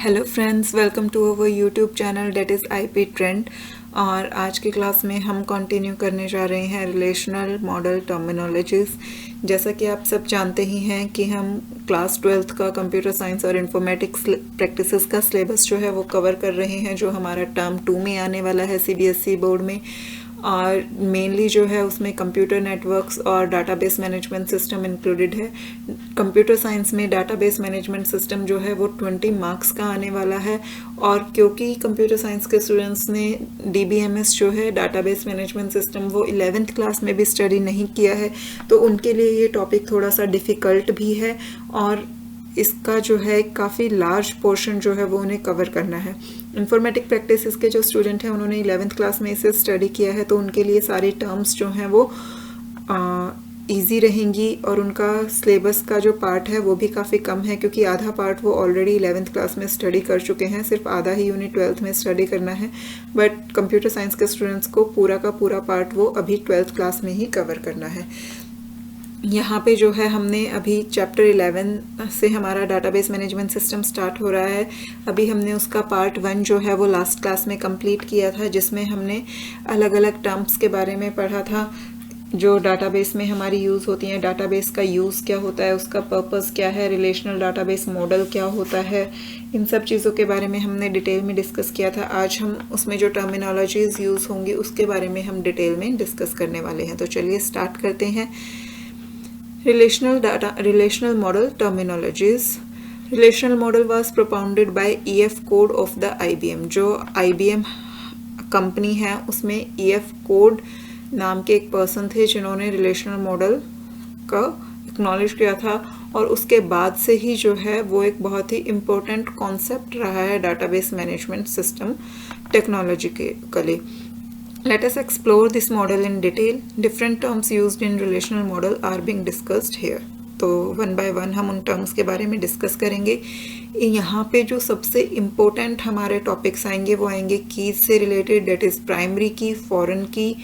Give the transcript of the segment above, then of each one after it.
Hello friends, welcome to our YouTube channel that is IP trend. और आज की class में हम कंटिन्यू करने जा रहे हैं रिलेशनल मॉडल टर्मिनोलॉजीज़। जैसा कि आप सब जानते ही हैं कि हम क्लास 12th का कंप्यूटर साइंस और इंफॉर्मेटिक्स प्रैक्टिसेस का सिलेबस जो है वो कवर कर रहे हैं, जो हमारा टर्म 2 में आने वाला है सीबीएसई बोर्ड में। और मेनली जो है उसमें कंप्यूटर नेटवर्क्स और डाटाबेस मैनेजमेंट सिस्टम इंक्लूडेड है। कंप्यूटर साइंस में डाटाबेस मैनेजमेंट सिस्टम जो है वो 20 मार्क्स का आने वाला है। और क्योंकि कंप्यूटर साइंस के स्टूडेंट्स ने डीबीएमएस जो है डाटाबेस मैनेजमेंट सिस्टम वो 11th क्लास में भी स्टडी नहीं किया है, तो उनके लिए ये टॉपिक थोड़ा सा डिफ़िकल्ट भी है और इसका जो है काफ़ी लार्ज पोर्शन जो है वो उन्हें कवर करना है। इंफॉर्मेटिक प्रैक्टिसेस के जो स्टूडेंट हैं उन्होंने 11th क्लास में इसे स्टडी किया है, तो उनके लिए सारी टर्म्स जो हैं वो इजी रहेंगी। और उनका सिलेबस का जो पार्ट है वो भी काफ़ी कम है, क्योंकि आधा पार्ट वो ऑलरेडी 11th क्लास में स्टडी कर चुके हैं, सिर्फ आधा ही उन्हें 12th में स्टडी करना है। बट कंप्यूटर साइंस के स्टूडेंट्स को पूरा का पूरा पार्ट वो अभी 12th क्लास में ही कवर करना है। यहाँ पे जो है हमने अभी चैप्टर 11 से हमारा डाटाबेस मैनेजमेंट सिस्टम स्टार्ट हो रहा है। अभी हमने उसका पार्ट 1 जो है वो लास्ट क्लास में कंप्लीट किया था, जिसमें हमने अलग अलग टर्म्स के बारे में पढ़ा था जो डाटाबेस में हमारी यूज़ होती हैं। डाटाबेस का यूज़ क्या होता है, उसका पर्पस क्या है, रिलेशनल डाटाबेस मॉडल क्या होता है, इन सब चीज़ों के बारे में हमने डिटेल में डिस्कस किया था। आज हम उसमें जो टर्मिनोलॉजीज़ यूज़ होंगी उसके बारे में हम डिटेल में डिस्कस करने वाले हैं। तो चलिए स्टार्ट करते हैं। Relational model terminologies. Relational model was propounded by E.F. Code of the IBM. जो IBM कंपनी है उसमें E.F. Code नाम के एक पर्सन थे जिन्होंने रिलेशनल मॉडल का एक्नॉलेज किया था, और उसके बाद से ही जो है वो एक बहुत ही इम्पोर्टेंट कॉन्सेप्ट रहा है database management system technologically. Let us explore this model in detail. Different terms used in relational model are being discussed here. तो वन बाय वन हम उन टर्म्स के बारे में डिस्कस करेंगे। यहाँ पे जो सबसे इम्पोर्टेंट हमारे टॉपिक्स आएंगे वो आएंगे कीज से रिलेटेड, डेट इज़ प्राइमरी की, फॉरेन की,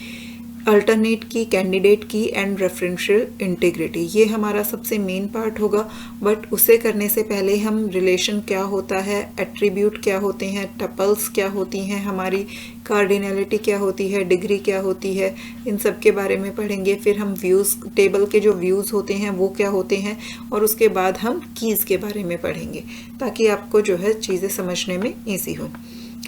अल्टरनेट की, कैंडिडेट की एंड रेफरेंशियल इंटीग्रिटी। ये हमारा सबसे मेन पार्ट होगा। बट उसे करने से पहले हम रिलेशन क्या होता है, एट्रीब्यूट क्या होते हैं, टपल्स क्या होती हैं, हमारी कार्डिनलिटी क्या होती है, डिग्री क्या होती है, इन सब के बारे में पढ़ेंगे। फिर हम व्यूज़, टेबल के जो व्यूज़ होते हैं वो क्या होते हैं, और उसके बाद हम कीज़ के बारे में पढ़ेंगे, ताकि आपको जो है चीज़ें समझने में ईजी हो।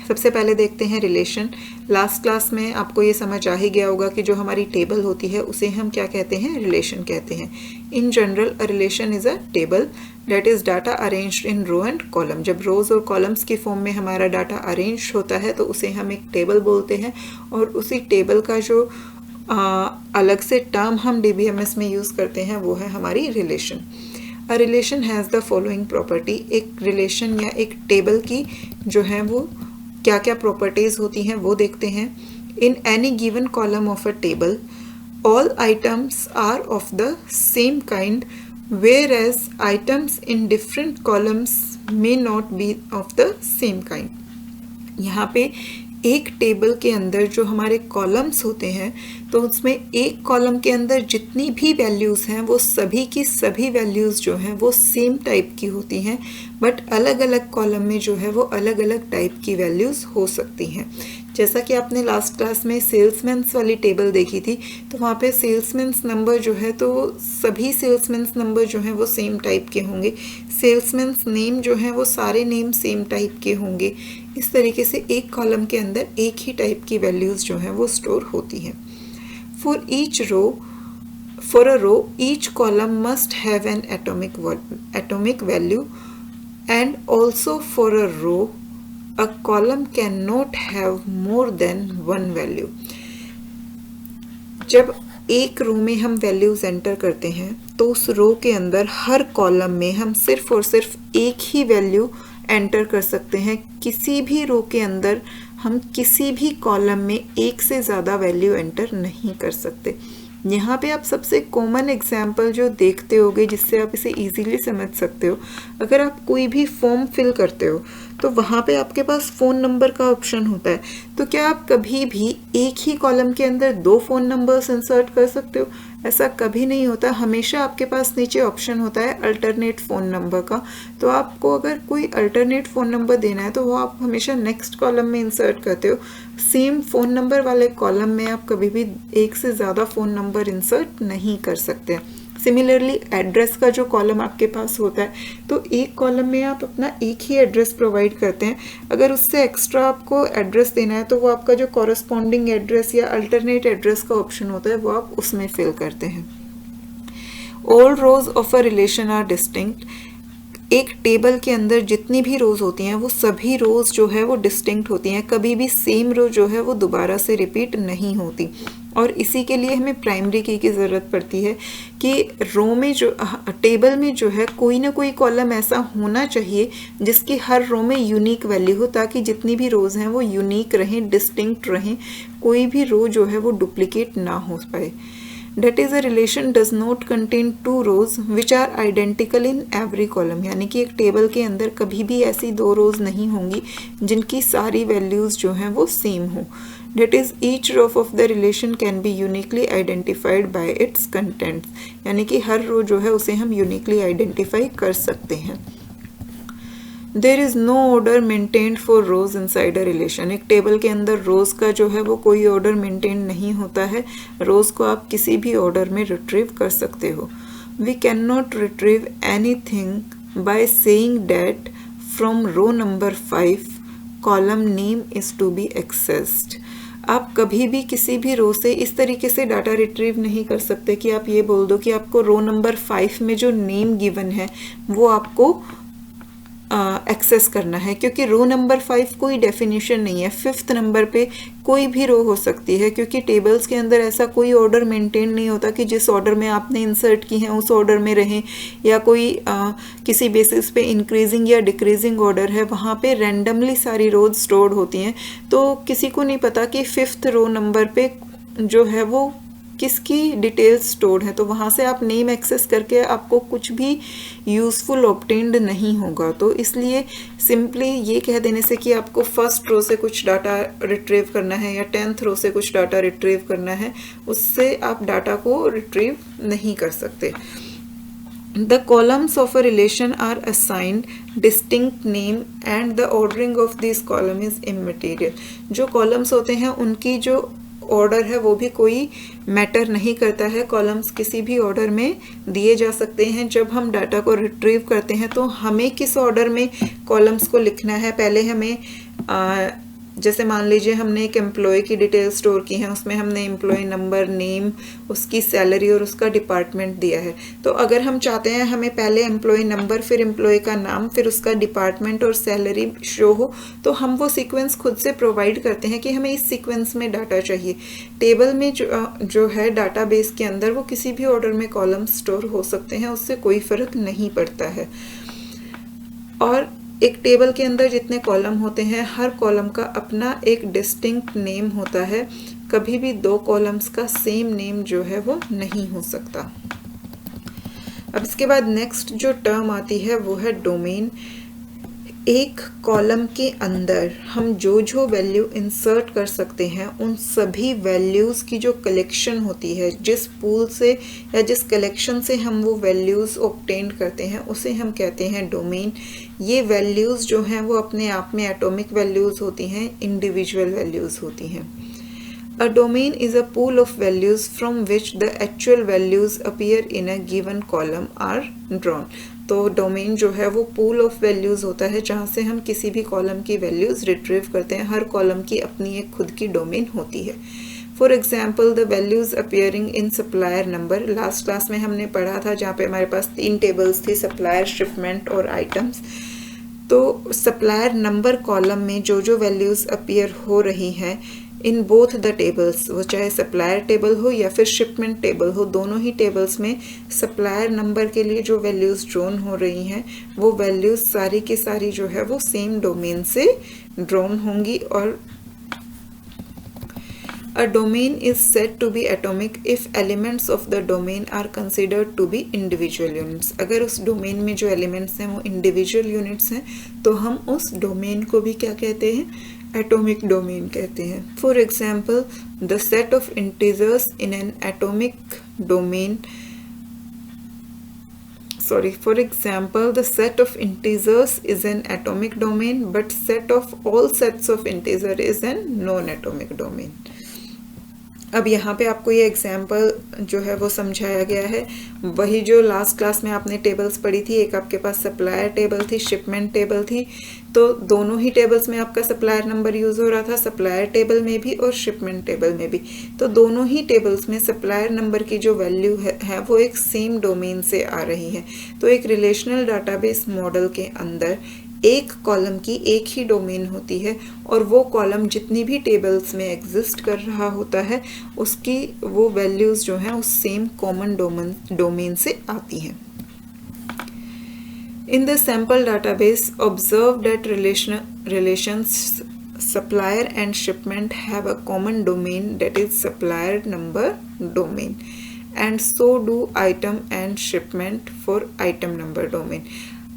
सबसे पहले देखते हैं रिलेशन। लास्ट क्लास में आपको ये समझ आ ही गया होगा कि जो हमारी टेबल होती है उसे हम क्या कहते हैं, रिलेशन कहते हैं। In general a relation is a table that is data arranged in row and column. जब रोज़ और कॉलम्स की फॉर्म में हमारा डाटा अरेंज होता है तो उसे हम एक टेबल बोलते हैं, और उसी टेबल का जो अलग से टर्म हम डीबीएमएस में यूज़ करते हैं वो है हमारी relation. A relation has the following property. एक रिलेशन या एक टेबल की जो है वो क्या क्या प्रॉपर्टीज़ होती हैं वो देखते हैं। In any given column of a table all items are of the same kind, where as items in different columns may not be of the same kind. यहाँ पे एक टेबल के अंदर जो हमारे कॉलम्स होते हैं तो उसमें एक कॉलम के अंदर जितनी भी वैल्यूज़ हैं वो सभी की सभी वैल्यूज़ जो हैं वो सेम टाइप की होती हैं, बट अलग अलग कॉलम में जो है वो अलग अलग टाइप की वैल्यूज़ हो सकती हैं। जैसा कि आपने लास्ट क्लास में सेल्समैन्स वाली टेबल देखी थी, तो वहाँ पे सेल्समैन्स नंबर जो है तो सभी सेल्समैन्स नंबर जो हैं वो सेम टाइप के होंगे। सेल्समैन्स नेम जो हैं वो सारे नेम सेम टाइप के होंगे। इस तरीके से एक कॉलम के अंदर एक ही टाइप की वैल्यूज़ जो हैं वो स्टोर होती हैं। For a row, each column must have an atomic value, and also for a row, a column cannot have more than one value. जब एक रो में हम वैल्यूज़ एंटर करते हैं तो उस रो के अंदर हर कॉलम में हम सिर्फ और सिर्फ एक ही वैल्यू एंटर कर सकते हैं। किसी भी रो के अंदर हम किसी भी कॉलम में एक से ज़्यादा वैल्यू एंटर नहीं कर सकते। यहाँ पे आप सबसे कॉमन एग्जाम्पल जो देखते होगे जिससे आप इसे इजीली समझ सकते हो, अगर आप कोई भी फॉर्म फिल करते हो तो वहाँ पे आपके पास फ़ोन नंबर का ऑप्शन होता है, तो क्या आप कभी भी एक ही कॉलम के अंदर 2 फ़ोन नंबर्स इंसर्ट कर सकते हो? ऐसा कभी नहीं होता। हमेशा आपके पास नीचे ऑप्शन होता है अल्टरनेट फ़ोन नंबर का, तो आपको अगर कोई अल्टरनेट फ़ोन नंबर देना है तो वो आप हमेशा नेक्स्ट कॉलम में इंसर्ट करते हो। सेम फ़ोन नंबर वाले कॉलम में आप कभी भी एक से ज़्यादा फ़ोन नंबर इंसर्ट नहीं कर सकते। सिमिलरली एड्रेस का जो कॉलम आपके पास होता है, तो एक कॉलम में आप अपना एक ही एड्रेस प्रोवाइड करते हैं। अगर उससे एक्स्ट्रा आपको एड्रेस देना है तो वो आपका जो कॉरस्पॉन्डिंग एड्रेस या अल्टरनेट एड्रेस का ऑप्शन होता है वो आप उसमें फिल करते हैं। All rows of a relation are distinct. एक टेबल के अंदर जितनी भी रोज होती हैं वो सभी रोज जो है वो डिस्टिंक्ट होती हैं, कभी भी सेम रो जो है वो दोबारा से रिपीट नहीं होती। और इसी के लिए हमें प्राइमरी की ज़रूरत पड़ती है कि रो में जो टेबल में जो है कोई ना कोई कॉलम ऐसा होना चाहिए जिसकी हर रो में यूनिक वैल्यू हो, ताकि जितनी भी रोज हैं वो यूनिक रहें, डिस्टिंक्ट रहें, कोई भी रो जो है वो डुप्लीकेट ना हो पाए। That is, a relation does not contain two rows which are identical in every column। यानी कि एक टेबल के अंदर कभी भी ऐसी दो रोज नहीं होंगी जिनकी सारी वैल्यूज जो हैं वो सेम हो। That is, each row of the relation can be uniquely identified by its contents। यानी कि हर रो जो है उसे हम यूनिकली आइडेंटिफाई कर सकते हैं। There is no order maintained for rows inside a relation. एक टेबल के अंदर रोज का जो है वो कोई ऑर्डर मेंटेन नहीं होता है, रोज को आप किसी भी ऑर्डर में रिट्रीव कर सकते हो। We can not retrieve anything by saying that from row number 5 column name is to be accessed. आप कभी भी किसी भी रो से इस तरीके से डाटा रिट्रीव नहीं कर सकते कि आप ये बोल दो कि आपको रो नंबर 5 में जो नेम गिवन है वो आपको एक्सेस करना है, क्योंकि रो नंबर 5 कोई डेफिनेशन नहीं है। 5th नंबर पे कोई भी रो हो सकती है, क्योंकि टेबल्स के अंदर ऐसा कोई ऑर्डर मेंटेन नहीं होता कि जिस ऑर्डर में आपने इंसर्ट की हैं उस ऑर्डर में रहें, या कोई किसी बेसिस पे इंक्रीजिंग या डिक्रीजिंग ऑर्डर है, वहाँ पे रैंडमली सारी रोज स्टोर्ड होती हैं। तो किसी को नहीं पता कि 5th रो नंबर पे जो है वो किसकी डिटेल्स स्टोर्ड है, तो वहाँ से आप नेम एक्सेस करके आपको कुछ भी यूज़फुल ऑब्टेन्ड नहीं होगा। तो इसलिए सिंपली ये कह देने से कि आपको फर्स्ट रो से कुछ डाटा रिट्रीव करना है या 10th रो से कुछ डाटा रिट्रीव करना है, उससे आप डाटा को रिट्रीव नहीं कर सकते। The columns of a relation are assigned distinct name and the ordering of these column is immaterial। जो कॉलम्स होते हैं उनकी जो ऑर्डर है वो भी कोई मैटर नहीं करता है, कॉलम्स किसी भी ऑर्डर में दिए जा सकते हैं। जब हम डाटा को रिट्रीव करते हैं तो हमें किस ऑर्डर में कॉलम्स को लिखना है, पहले हमें जैसे मान लीजिए हमने एक एम्प्लॉय की डिटेल स्टोर की है, उसमें हमने एम्प्लॉय नंबर, नेम, उसकी सैलरी और उसका डिपार्टमेंट दिया है। तो अगर हम चाहते हैं हमें पहले एम्प्लॉय नंबर, फिर एम्प्लॉय का नाम, फिर उसका डिपार्टमेंट और सैलरी शो हो, तो हम वो सीक्वेंस खुद से प्रोवाइड करते हैं कि हमें इस सीक्वेंस में डाटा चाहिए। टेबल में जो है डाटाबेस के अंदर वो किसी भी ऑर्डर में कॉलम स्टोर हो सकते हैं, उससे कोई फर्क नहीं पड़ता है। और एक टेबल के अंदर जितने कॉलम होते हैं हर कॉलम का अपना एक डिस्टिंक्ट नेम होता है, कभी भी दो कॉलम्स का सेम नेम जो है वो नहीं हो सकता। अब इसके बाद नेक्स्ट जो टर्म आती है वो है डोमेन। एक कॉलम के अंदर हम जो वैल्यू इंसर्ट कर सकते हैं उन सभी वैल्यूज़ की जो कलेक्शन होती है, जिस पूल से या जिस कलेक्शन से हम वो वैल्यूज़ ऑब्टेन करते हैं उसे हम कहते हैं डोमेन। ये वैल्यूज़ जो हैं वो अपने आप में एटॉमिक वैल्यूज़ होती हैं, इंडिविजुअल वैल्यूज़ होती हैं। A domain is a pool of values from which the actual values appear in a given column are drawn। तो डोमेन जो है वो पूल ऑफ वैल्यूज़ होता है जहाँ से हम किसी भी कॉलम की वैल्यूज़ रिट्रीव करते हैं। हर कॉलम की अपनी एक खुद की डोमेन होती है। For example the values appearing in supplier number. Last class में हमने पढ़ा था जहाँ पे हमारे पास 3 टेबल्स थी, सप्लायर, शिपमेंट और आइटम्स। तो सप्लायर नंबर कॉलम में जो वैल्यूज़ अपीयर हो रही हैं इन बोथ द टेबल्स, वो चाहे सप्लायर टेबल हो या फिर शिपमेंट टेबल हो, दोनों ही टेबल्स में सप्लायर नंबर के लिए जो वैल्यूज़ ड्रॉन हो रही हैं वो वैल्यूज़ सारी की सारी जो है वो सेम डोमेन से ड्रॉन होंगी। और A domain is said to be atomic if elements of the domain are considered to be individual units। अगर उस डोमेन में जो एलिमेंट्स हैं वो इंडिविजुअल यूनिट्स हैं तो हम उस डोमेन को भी क्या कहते हैं, एटॉमिक डोमेन कहते हैं। For example the set of integers in an atomic domain. For example, the set of integers is an atomic domain, but set of all sets of integer is an non-atomic domain. अब यहाँ पे आपको ये example जो है वो समझाया गया है, वही जो लास्ट क्लास में आपने टेबल्स पढ़ी थी. एक आपके पास सप्लायर टेबल थी, शिपमेंट टेबल थी. तो दोनों ही टेबल्स में आपका सप्लायर नंबर यूज़ हो रहा था, सप्लायर टेबल में भी और शिपमेंट टेबल में भी. तो दोनों ही टेबल्स में सप्लायर नंबर की जो वैल्यू है वो एक सेम डोमेन से आ रही है. तो एक रिलेशनल डाटाबेस मॉडल के अंदर एक कॉलम की एक ही डोमेन होती है और वो कॉलम जितनी भी टेबल्स में एग्जिस्ट कर रहा होता है उसकी वो वैल्यूज़ जो हैं उस सेम कॉमन डोमेन से आती हैं. In the sample database, observe that relations supplier and shipment have a common domain, that is supplier number domain, and so do item and shipment for item number domain.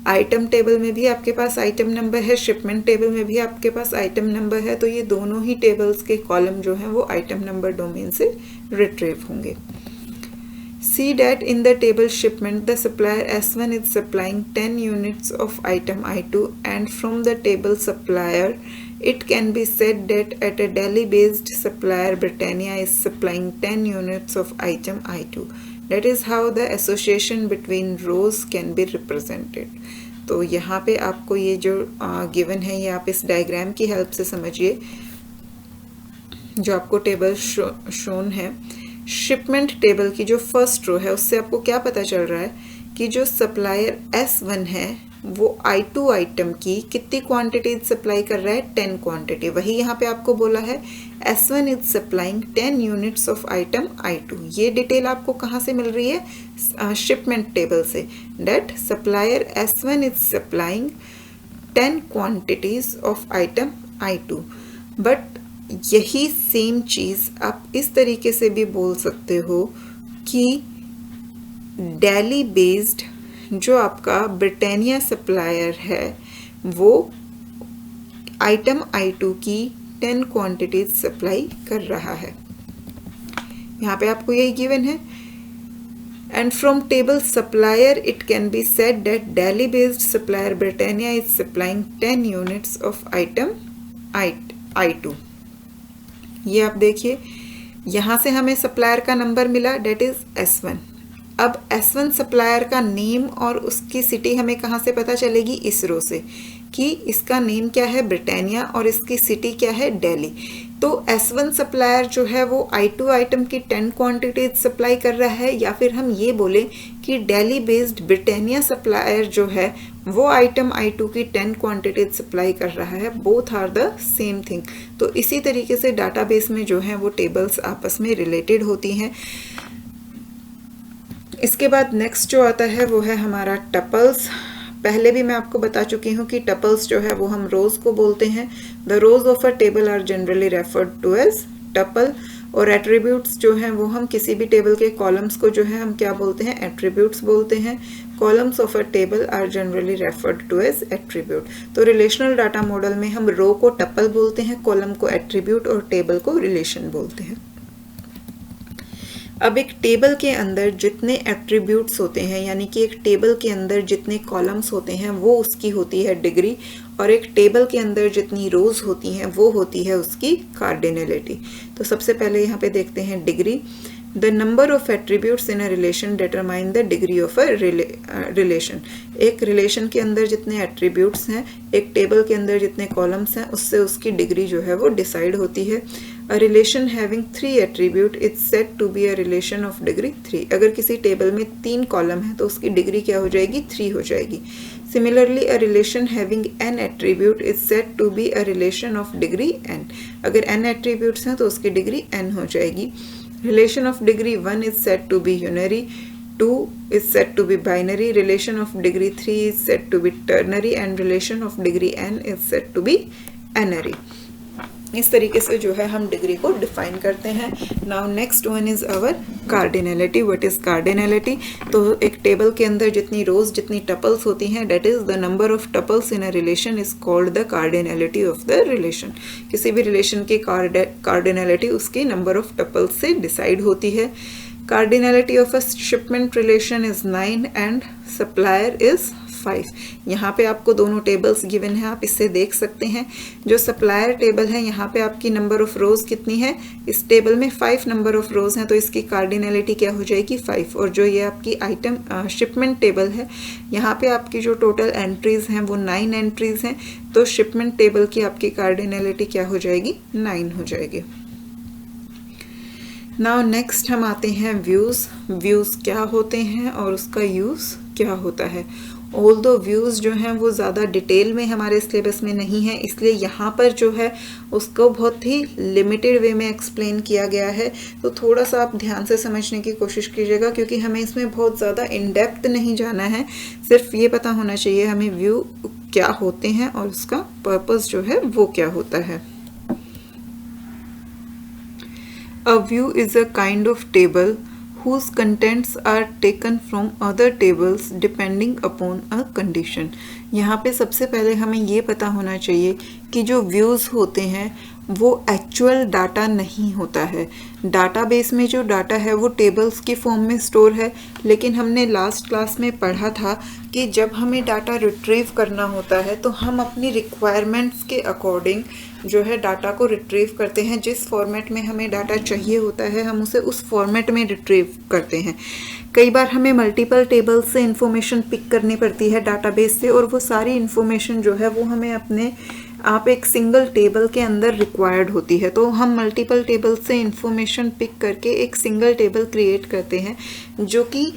Item table में भी आपके पास item number है, shipment table में भी आपके पास item number है. तो ये दोनों ही टेबल्स के कॉलम जो हैं वो आइटम नंबर डोमेन से रिट्रीव होंगे. See that in the table shipment, the supplier S1 is supplying 10 units of item I2, and from the table supplier, it can be said that at a Delhi-based supplier, Britannia is supplying 10 units of item I2. That is how the association between rows can be represented. तो यहाँ पे आपको ये जो given है ये आप इस डायग्राम की हेल्प से समझिए. जो आपको टेबल शोन है, शिपमेंट टेबल की जो फर्स्ट रो है उससे आपको क्या पता चल रहा है कि जो सप्लायर S1 है वो I2 आइटम की कितनी क्वांटिटी सप्लाई कर रहा है, 10 क्वांटिटी. वही यहाँ पे आपको बोला है S1 is supplying 10 units of item I2. ये डिटेल आपको कहाँ से मिल रही है, शिपमेंट टेबल से. That supplier S1 is supplying 10 quantities of item I2. But यही सेम चीज़ आप इस तरीके से भी बोल सकते हो कि दिल्ली बेस्ड जो आपका ब्रिटानिया सप्लायर है वो आइटम I2 की 10 क्वांटिटीज सप्लाई कर रहा है. यहाँ पे आपको यही गिवन है. And from table supplier it can be said that Delhi based supplier Britannia is supplying 10 units of item I2. ये आप देखिए यहाँ से हमें सप्लायर का नंबर मिला, डेट इज S1. अब S1 सप्लायर का नेम और उसकी सिटी हमें कहाँ से पता चलेगी, इस रो से, कि इसका नेम क्या है ब्रिटानिया और इसकी सिटी क्या है दिल्ली. तो S1 सप्लायर जो है वो I2 आइटम की 10 क्वांटिटीज सप्लाई कर रहा है, या फिर हम ये बोलें कि दिल्ली बेस्ड ब्रिटानिया सप्लायर जो है वो आइटम I2 की 10 क्वांटिटीज सप्लाई कर रहा है. Both are the same thing. तो इसी तरीके से डाटाबेस में जो है वो टेबल्स आपस में रिलेटेड होती हैं. इसके बाद नेक्स्ट जो आता है वो है हमारा टपल्स. पहले भी मैं आपको बता चुकी हूँ कि टपल्स जो है वो हम रोज को बोलते हैं. The rows of a table are generally referred to as tuple. और एट्रीब्यूट्स जो हैं वो हम किसी भी टेबल के कॉलम्स को जो है हम क्या बोलते हैं, एट्रीब्यूट्स बोलते हैं. Columns of a table are generally referred to as attribute. तो रिलेशनल डाटा मॉडल में हम रो को टपल बोलते हैं, कॉलम को एट्रीब्यूट और टेबल को रिलेशन बोलते हैं. अब एक टेबल के अंदर जितने एट्रीब्यूट्स होते हैं, यानी कि एक टेबल के अंदर जितने कॉलम्स होते हैं वो उसकी होती है डिग्री, और एक टेबल के अंदर जितनी रोज होती हैं वो होती है उसकी कार्डिनलिटी. तो सबसे पहले यहाँ पे देखते हैं degree. The number of attributes in a relation determine the degree of a relation. एक रिलेशन के अंदर जितने एट्रीब्यूट्स हैं, एक टेबल के अंदर जितने कॉलम्स हैं, उससे उसकी डिग्री जो है वो डिसाइड होती है. A relation having 3 attribute is said to be a relation of degree 3. अगर किसी टेबल में 3 कॉलम है तो उसकी डिग्री क्या हो जाएगी, 3 हो जाएगी. Similarly, a relation having n attribute is said to be a relation of degree n. अगर n attributes हैं तो उसकी डिग्री n हो जाएगी. Relation of degree 1 is said to be unary, 2 is said to be binary, relation of degree 3 is said to be ternary, and relation of degree n is said to be n-ary. इस तरीके से जो है हम degree को define करते हैं. Now next one is our cardinality. What is cardinality? तो एक टेबल के अंदर जितनी रोज जितनी टपल्स होती हैं, that is the number of tuples in a relation is called the cardinality of the relation. किसी भी रिलेशन की कार्डिनलिटी उसकी नंबर ऑफ टपल्स से डिसाइड होती है. Cardinality of a shipment relation is 9 and supplier is 5। यहाँ पे आपको दोनों टेबल्स गिवन है, आप इससे देख सकते हैं। जो सप्लायर टेबल है यहाँ पे आपकी नंबर ऑफ रोज कितनी है, इस टेबल में 5 नंबर ऑफ रोज हैं, तो इसकी कार्डिनलिटी क्या हो जाएगी 5। और जो ये आपकी आइटम शिपमेंट टेबल है, यहाँ पे आपकी जो टोटल एंट्रीज हैं वो 9 एंट्रीज हैं, तो शिपमेंट टेबल की आपकी कार्डिनलिटी क्या हो जाएगी 9 हो जाएगी। नाउ नेक्स्ट हम आते हैं व्यूज। व्यूज क्या होते हैं और उसका यूज क्या होता है। ऑल्दो व्यूज़ जो हैं वो ज़्यादा डिटेल में हमारे सिलेबस में नहीं है, इसलिए यहाँ पर जो है उसको बहुत ही लिमिटेड वे में एक्सप्लेन किया गया है, तो थोड़ा सा आप ध्यान से समझने की कोशिश कीजिएगा, क्योंकि हमें इसमें बहुत ज़्यादा इन डेप्थ नहीं जाना है। सिर्फ ये पता होना चाहिए हमें व्यू क्या होते हैं और उसका पर्पस जो है वो क्या होता है। A view is a kind of table whose contents are taken from other tables depending upon a condition। यहाँ पे सबसे पहले हमें ये पता होना चाहिए कि जो व्यूज़ होते हैं वो एक्चुअल डाटा नहीं होता है। डाटाबेस में जो डाटा है वो टेबल्स की फॉर्म में स्टोर है, लेकिन हमने लास्ट क्लास में पढ़ा था कि जब हमें डाटा रिट्रीव करना होता है तो हम अपनी रिक्वायरमेंट्स के अकॉर्डिंग जो है डाटा को रिट्रीव करते हैं। जिस फॉर्मेट में हमें डाटा चाहिए होता है हम उसे उस फॉर्मेट में रिट्रीव करते हैं। कई बार हमें मल्टीपल टेबल्स से इंफॉर्मेशन पिक करनी पड़ती है डाटाबेस से, और वो सारी इंफॉर्मेशन जो है वो हमें अपने आप एक सिंगल टेबल के अंदर रिक्वायर्ड होती है। तो हम मल्टीपल टेबल से इंफॉर्मेशन पिक करके एक सिंगल टेबल क्रिएट करते हैं, जो कि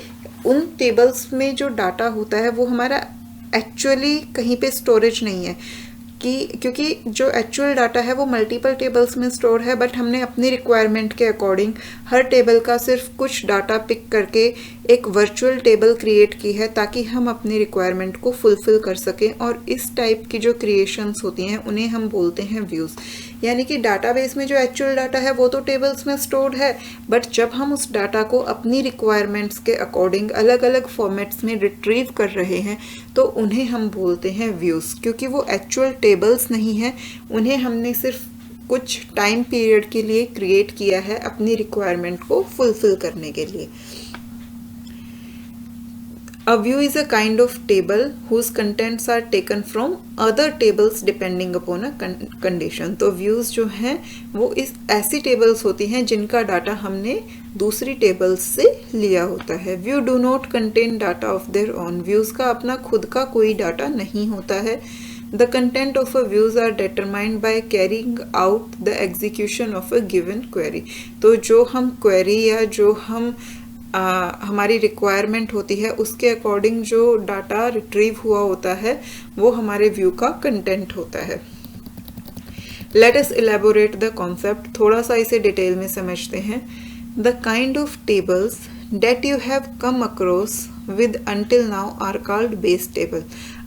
उन टेबल्स में जो डाटा होता है वो हमारा एक्चुअली कहीं पे स्टोरेज नहीं है, क्योंकि जो एक्चुअल डाटा है वो मल्टीपल टेबल्स में स्टोर है, बट हमने अपनी रिक्वायरमेंट के अकॉर्डिंग हर टेबल का सिर्फ कुछ डाटा पिक करके एक वर्चुअल टेबल क्रिएट की है, ताकि हम अपनी रिक्वायरमेंट को फुलफिल कर सकें। और इस टाइप की जो क्रिएशंस होती हैं उन्हें हम बोलते हैं व्यूज़। यानी कि डाटाबेस में जो एक्चुअल डाटा है वो तो टेबल्स में स्टोर्ड है, बट जब हम उस डाटा को अपनी रिक्वायरमेंट्स के अकॉर्डिंग अलग अलग फॉर्मेट्स में रिट्रीव कर रहे हैं तो उन्हें हम बोलते हैं व्यूज़। क्योंकि वो एक्चुअल टेबल्स नहीं है, उन्हें हमने सिर्फ कुछ टाइम पीरियड के लिए क्रिएट किया है अपनी रिक्वायरमेंट को फुलफिल करने के लिए। A view is a kind of table whose contents are taken from other tables depending upon a condition। तो views जो हैं वो इस ऐसी tables होती हैं जिनका डाटा हमने दूसरी tables से लिया होता है। View do not contain data of their own। views का अपना खुद का कोई डाटा नहीं होता है। The content of a views are determined by carrying out the execution of a given query। तो जो हम query या जो हम हमारी रिक्वायरमेंट होती है उसके अकॉर्डिंग जो डाटा रिट्रीव हुआ होता है वो हमारे व्यू का कंटेंट होता है। Let us elaborate the concept. थोड़ा सा इसे डिटेल में समझते हैं। The kind of tables that you have come across with until now are called base table.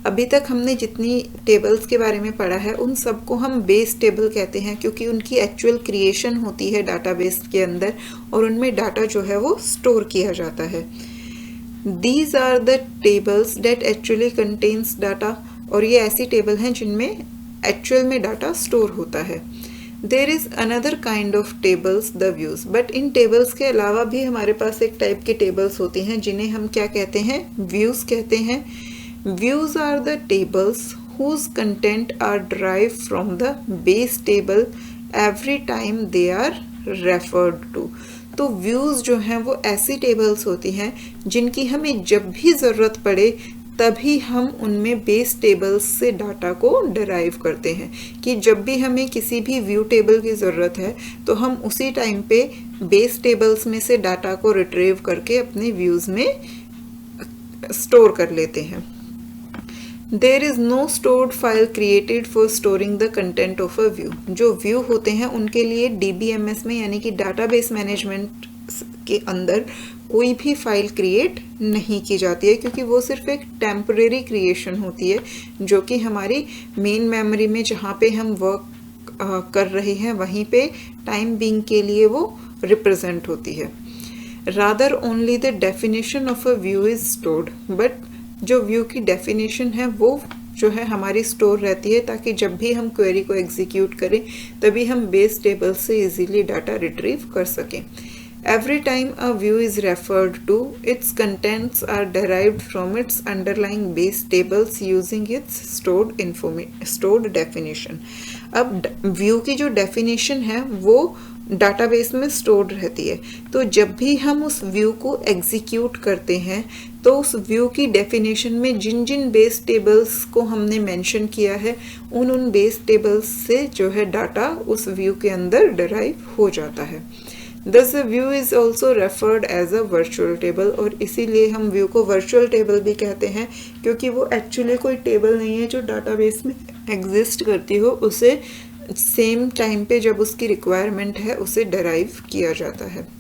अभी तक हमने जितनी टेबल्स के बारे में पढ़ा है उन सबको हम बेस टेबल कहते हैं, क्योंकि उनकी एक्चुअल क्रिएशन होती है डाटाबेस के अंदर और उनमें डाटा जो है वो स्टोर किया जाता है। These are the tables that actually contains data. और ये ऐसी टेबल हैं जिनमें एक्चुअल में डाटा स्टोर होता है। There is another kind of tables the views. But in tables के अलावा भी हमारे पास एक टाइप की टेबल्स होती हैं जिन्हें हम क्या कहते हैं, व्यूज़ कहते हैं। Views are the tables whose content are derived from the base table every time they are referred to। तो व्यूज़ जो हैं वो ऐसी टेबल्स होती हैं जिनकी हमें जब भी ज़रूरत पड़े तभी हम उनमें बेस टेबल्स से डाटा को डराइव करते हैं। कि जब भी हमें किसी भी व्यू टेबल की ज़रूरत है तो हम उसी टाइम पे बेस टेबल्स में से डाटा को रिट्रीव करके अपने व्यूज़ में स्टोर कर लेते हैं। There is no stored file created for storing the content of a view। जो व्यू होते हैं उनके लिए DBMS में यानी कि डाटाबेस मैनेजमेंट के अंदर कोई भी फाइल क्रिएट नहीं की जाती है, क्योंकि वो सिर्फ एक टेम्परेरी क्रिएशन होती है जो कि हमारी मेन मेमोरी में जहाँ पे हम वर्क कर रहे हैं वहीं पे टाइम बीइंग के लिए वो रिप्रेजेंट होती है। Rather only the definition of a view is stored। But जो व्यू की डेफिनेशन है वो जो है हमारी स्टोर रहती है, ताकि जब भी हम क्वेरी को एग्जीक्यूट करें तभी हम बेस टेबल से इजीली डाटा रिट्रीव कर सकें। Every time a view is referred to, its contents are derived from its underlying base tables using its stored definition. अब व्यू की जो डेफिनेशन है वो डाटाबेस में स्टोर्ड रहती है, तो जब भी हम उस व्यू को एग्जीक्यूट करते हैं तो उस व्यू की डेफिनेशन में जिन जिन बेस टेबल्स को हमने मेंशन किया है उन बेस टेबल्स से जो है डाटा उस व्यू के अंदर डराइव हो जाता है। Thus a view is also referred as a virtual table, और इसीलिए हम व्यू को वर्चुअल टेबल भी कहते हैं क्योंकि वो एक्चुअली कोई टेबल नहीं है जो डाटाबेस में एग्जिस्ट करती हो, उसे सेम टाइम पे जब उसकी रिक्वायरमेंट है उसे डराइव किया जाता है।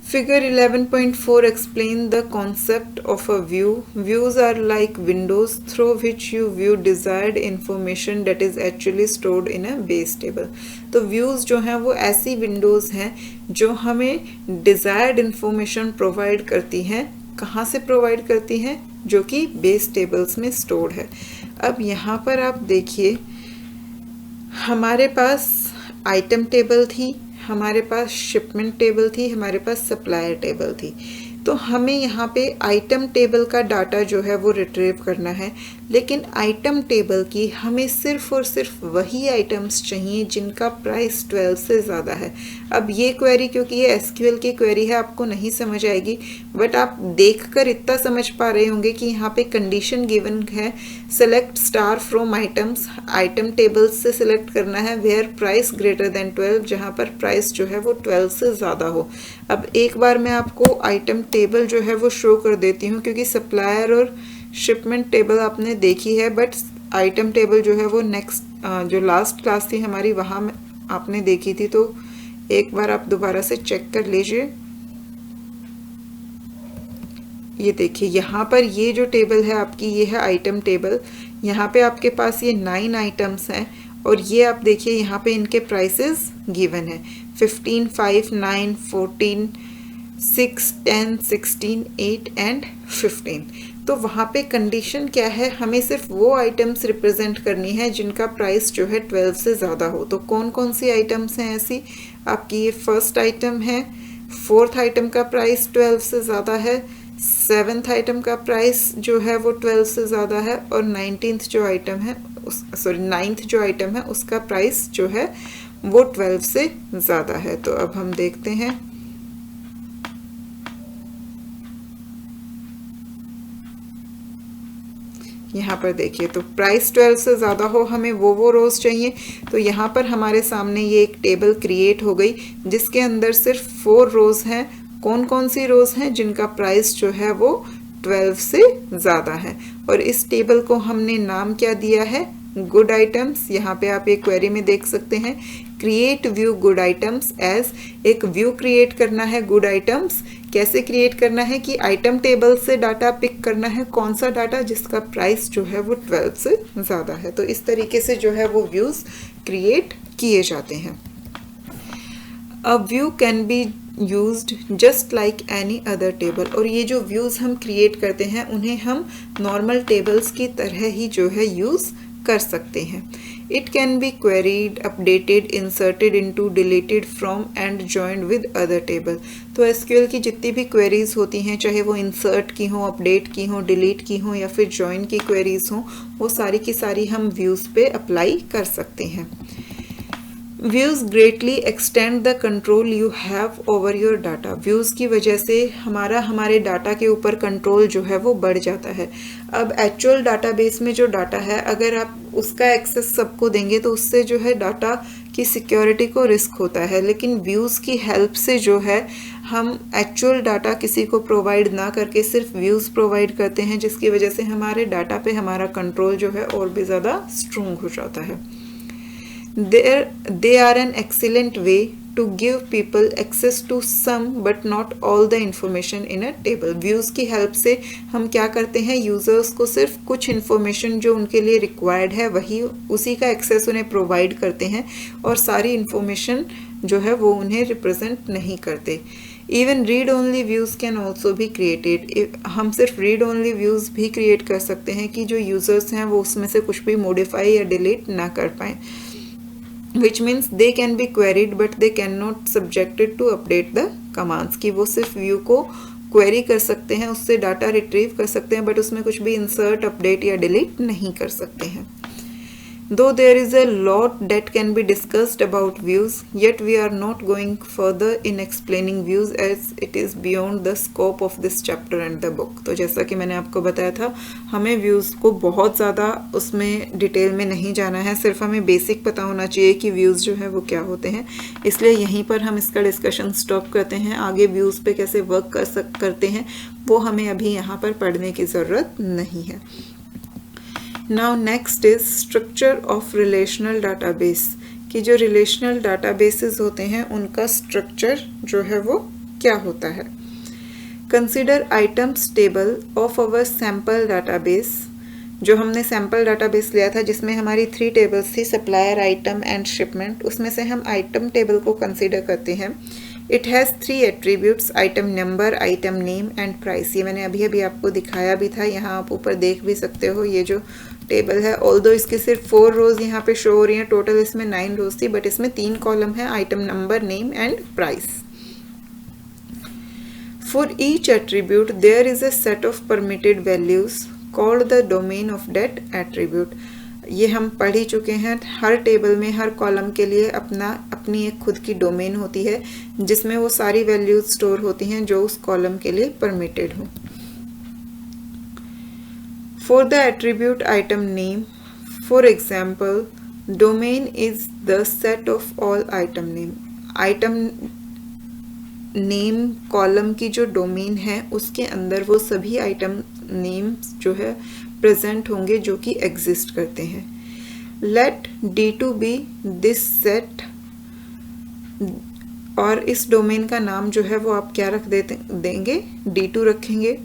Figure 11.4 explain the concept of a view. Views are like windows through which you view desired information that is actually stored in a base table. तो views जो हैं वो ऐसी windows हैं जो हमें desired information provide करती हैं। कहाँ से provide करती हैं? जो कि base tables में stored है। अब यहाँ पर आप देखिए, हमारे पास item table थी, हमारे पास शिपमेंट टेबल थी, हमारे पास सप्लायर टेबल थी। तो हमें यहाँ पे आइटम टेबल का डाटा जो है वो रिट्रीव करना है, लेकिन आइटम टेबल की हमें सिर्फ और सिर्फ वही आइटम्स चाहिए जिनका प्राइस 12 से ज़्यादा है। अब ये क्वेरी, क्योंकि ये एसक्यूएल की क्वेरी है, आपको नहीं समझ आएगी, बट आप देखकर इतना समझ पा रहे होंगे कि यहाँ पे कंडीशन गिवन है, select star from items, item table से सिलेक्ट करना है वेयर प्राइस ग्रेटर देन 12, जहाँ पर प्राइस जो है वो 12 से ज़्यादा हो। अब एक बार मैं आपको आइटम टेबल जो है वो शो कर देती हूँ, क्योंकि सप्लायर और शिपमेंट टेबल आपने देखी है, बट आइटम टेबल जो है वो नेक्स्ट जो लास्ट क्लास थी हमारी वहाँ आपने देखी थी, तो एक बार आप दोबारा से चेक कर लीजिए। ये देखिए यहाँ पर ये जो टेबल है आपकी, ये है आइटम टेबल। यहाँ पे आपके पास ये 9 आइटम्स हैं और ये आप देखिए यहाँ पे इनके प्राइसेस गिवन है 15, 5, 9, 14, 6, 10, 16, 8 एंड 15। तो वहाँ पे कंडीशन क्या है, हमें सिर्फ वो आइटम्स रिप्रेजेंट करनी है जिनका प्राइस जो है 12 से ज़्यादा हो। तो कौन कौन सी आइटम्स हैं ऐसी, आपकी ये फर्स्ट आइटम है, फोर्थ आइटम का प्राइस 12 से ज़्यादा है, सेवन्थ आइटम का प्राइस जो है वो 12 से ज़्यादा है, और 19th जो आइटम है नाइन्थ जो आइटम है उसका प्राइस जो है वो 12 से ज़्यादा है। तो अब हम देखते हैं, यहाँ पर देखिए, तो प्राइस 12 से ज़्यादा हो, हमें वो रोज़ चाहिए। तो यहाँ पर हमारे सामने ये एक टेबल क्रिएट हो गई जिसके अंदर सिर्फ 4 रोज़ हैं। कौन कौन सी रोज़ हैं जिनका प्राइस जो है वो 12 से ज़्यादा है, और इस टेबल को हमने नाम क्या दिया है, गुड आइटम्स। यहाँ पे आप एक क्वेरी में देख सकते हैं, create view good items as, एक व्यू क्रिएट करना है गुड आइटम्स। कैसे क्रिएट करना है कि आइटम टेबल से डाटा पिक करना है, कौन सा डाटा, जिसका प्राइस जो है वो 12 से ज़्यादा है। तो इस तरीके से जो है वो व्यूज़ क्रिएट किए जाते हैं। A view can be used just like any other table, और ये जो व्यूज़ हम क्रिएट करते हैं उन्हें हम नॉर्मल टेबल्स की तरह ही जो है यूज़ कर सकते हैं। It can be queried, updated, inserted into, deleted from and joined with other table. तो एसक्यूएल की जितनी भी क्वेरीज होती हैं, चाहे वो इंसर्ट की हो, अपडेट की हो, डिलीट की हो या फिर जॉइन की क्वेरीज हो, वो सारी की सारी हम व्यूज़ पे अप्लाई कर सकते हैं। Views greatly extend the control you have over your data. Views की वजह से हमारे डाटा के ऊपर कंट्रोल जो है वो बढ़ जाता है। अब एक्चुअल डाटाबेस में जो डाटा है, अगर आप उसका एक्सेस सबको देंगे तो उससे जो है डाटा की सिक्योरिटी को रिस्क होता है, लेकिन व्यूज़ की हेल्प से जो है हम एक्चुअल डाटा किसी को प्रोवाइड ना करके सिर्फ व्यूज़ प्रोवाइड करते हैं, जिसकी वजह से हमारे डाटा पे हमारा कंट्रोल जो है और भी ज़्यादा स्ट्रॉन्ग हो जाता है। They are an excellent way to give people access to some but not all the information in a table. Views की हेल्प से हम क्या करते हैं, यूज़र्स को सिर्फ कुछ इन्फॉर्मेशन जो उनके लिए रिक्वायर्ड है वही उसी का एक्सेस उन्हें प्रोवाइड करते हैं, और सारी इन्फॉर्मेशन जो है वो उन्हें रिप्रेजेंट नहीं करते। Even read only views can also भी क्रिएटेड, हम सिर्फ रीड ओनली व्यूज़ भी क्रिएट कर सकते हैं कि जो यूज़र्स हैं वो उसमें से कुछ भी मॉडिफाई या डिलीट ना कर पाएँ। which means they can be queried but they cannot subjected to update the commands, कि वो सिर्फ व्यू को क्वेरी कर सकते हैं, उससे डाटा रिट्रीव कर सकते हैं, बट उसमें कुछ भी इंसर्ट, अपडेट या डिलीट नहीं कर सकते हैं. Though there is a lot that can be discussed about views, yet we are not going further in explaining views as it is beyond the scope of this chapter and the book. तो जैसा कि मैंने आपको बताया था, हमें views को बहुत ज़्यादा उसमें डिटेल में नहीं जाना है, सिर्फ हमें बेसिक पता होना चाहिए कि व्यूज़ जो है वो क्या होते हैं. इसलिए यहीं पर हम इसका डिस्कशन स्टॉप करते हैं. आगे व्यूज़ पे कैसे वर्क करते हैं वो हमें अभी यहाँ पर पढ़ने की ज़रूरत नहीं है. Now next is structure of relational database, कि जो relational databases होते हैं उनका structure जो है वो क्या होता है. Consider items table of our sample database. जो हमने sample database लिया था जिसमें हमारी 3 tables थी, supplier, item and shipment. उसमें से हम item table को consider करते हैं. It has 3 attributes, item number, item name and price. ये मैंने अभी आपको दिखाया भी था, यहाँ आप ऊपर देख भी सकते हो. ये जो टेबल है, ऑल्दो इसकी सिर्फ 4 रोज यहाँ पे शो हो रही हैं, टोटल इसमें 9 रोज थी, बट इसमें 3 कॉलम है, item number, name and price. For each attribute there is a set of permitted values called the domain of that attribute. ये हम पढ़ ही चुके हैं. हर टेबल में हर कॉलम के लिए अपनी एक खुद की डोमेन होती है जिसमें वो सारी वैल्यूज स्टोर होती हैं जो उस कॉलम के लिए परमिटेड हो. For the attribute item name, for example, domain is the set of all item name. Item name column की जो डोमेन है उसके अंदर वो सभी आइटम नेम्स जो है प्रेजेंट होंगे जो कि एग्जिस्ट करते हैं. Let D2 be this set, और इस डोमेन का नाम जो है वो आप क्या रख देंगे, D2 रखेंगे.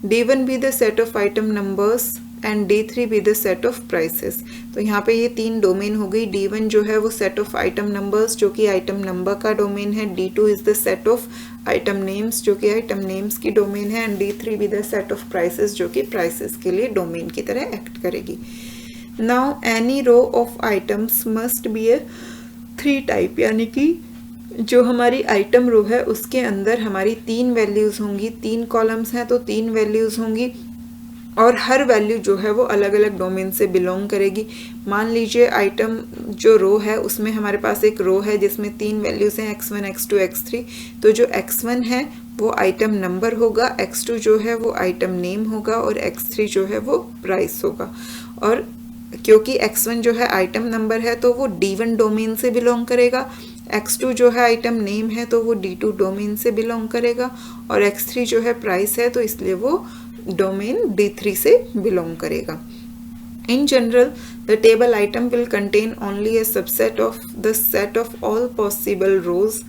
D1 be the set of item numbers and D3 be the set of prices. तो यहाँ पे ये 3 डोमेन हो गई. D1 जो है वो set of item numbers जो कि item number का डोमेन है. D2 is the set of item names जो कि item names की डोमेन है. and D3 be the set of prices जो कि prices के लिए डोमेन की तरह एक्ट करेगी. Now any row of items must be a 3 type, यानी कि जो हमारी आइटम रो है उसके अंदर हमारी 3 वैल्यूज़ होंगी. 3 कॉलम्स हैं तो 3 वैल्यूज़ होंगी और हर वैल्यू जो है वो अलग अलग डोमेन से बिलोंग करेगी. मान लीजिए आइटम जो रो है उसमें हमारे पास एक रो है जिसमें 3 वैल्यूज़ हैं, x1, x2, x3. तो जो x1 है वो आइटम नंबर होगा, x2 जो है वो आइटम नेम होगा और x3 जो है वो प्राइस होगा. और क्योंकि x1 जो है आइटम नंबर है तो वो D1 डोमेन से बिलोंग करेगा, x2 जो है आइटम नेम है तो वो D2 डोमेन से बिलोंग करेगा और x3 जो है प्राइस है तो इसलिए वो डोमेन D3 से बिलोंग करेगा. In general, the table item will contain only a subset of the set of all possible rows.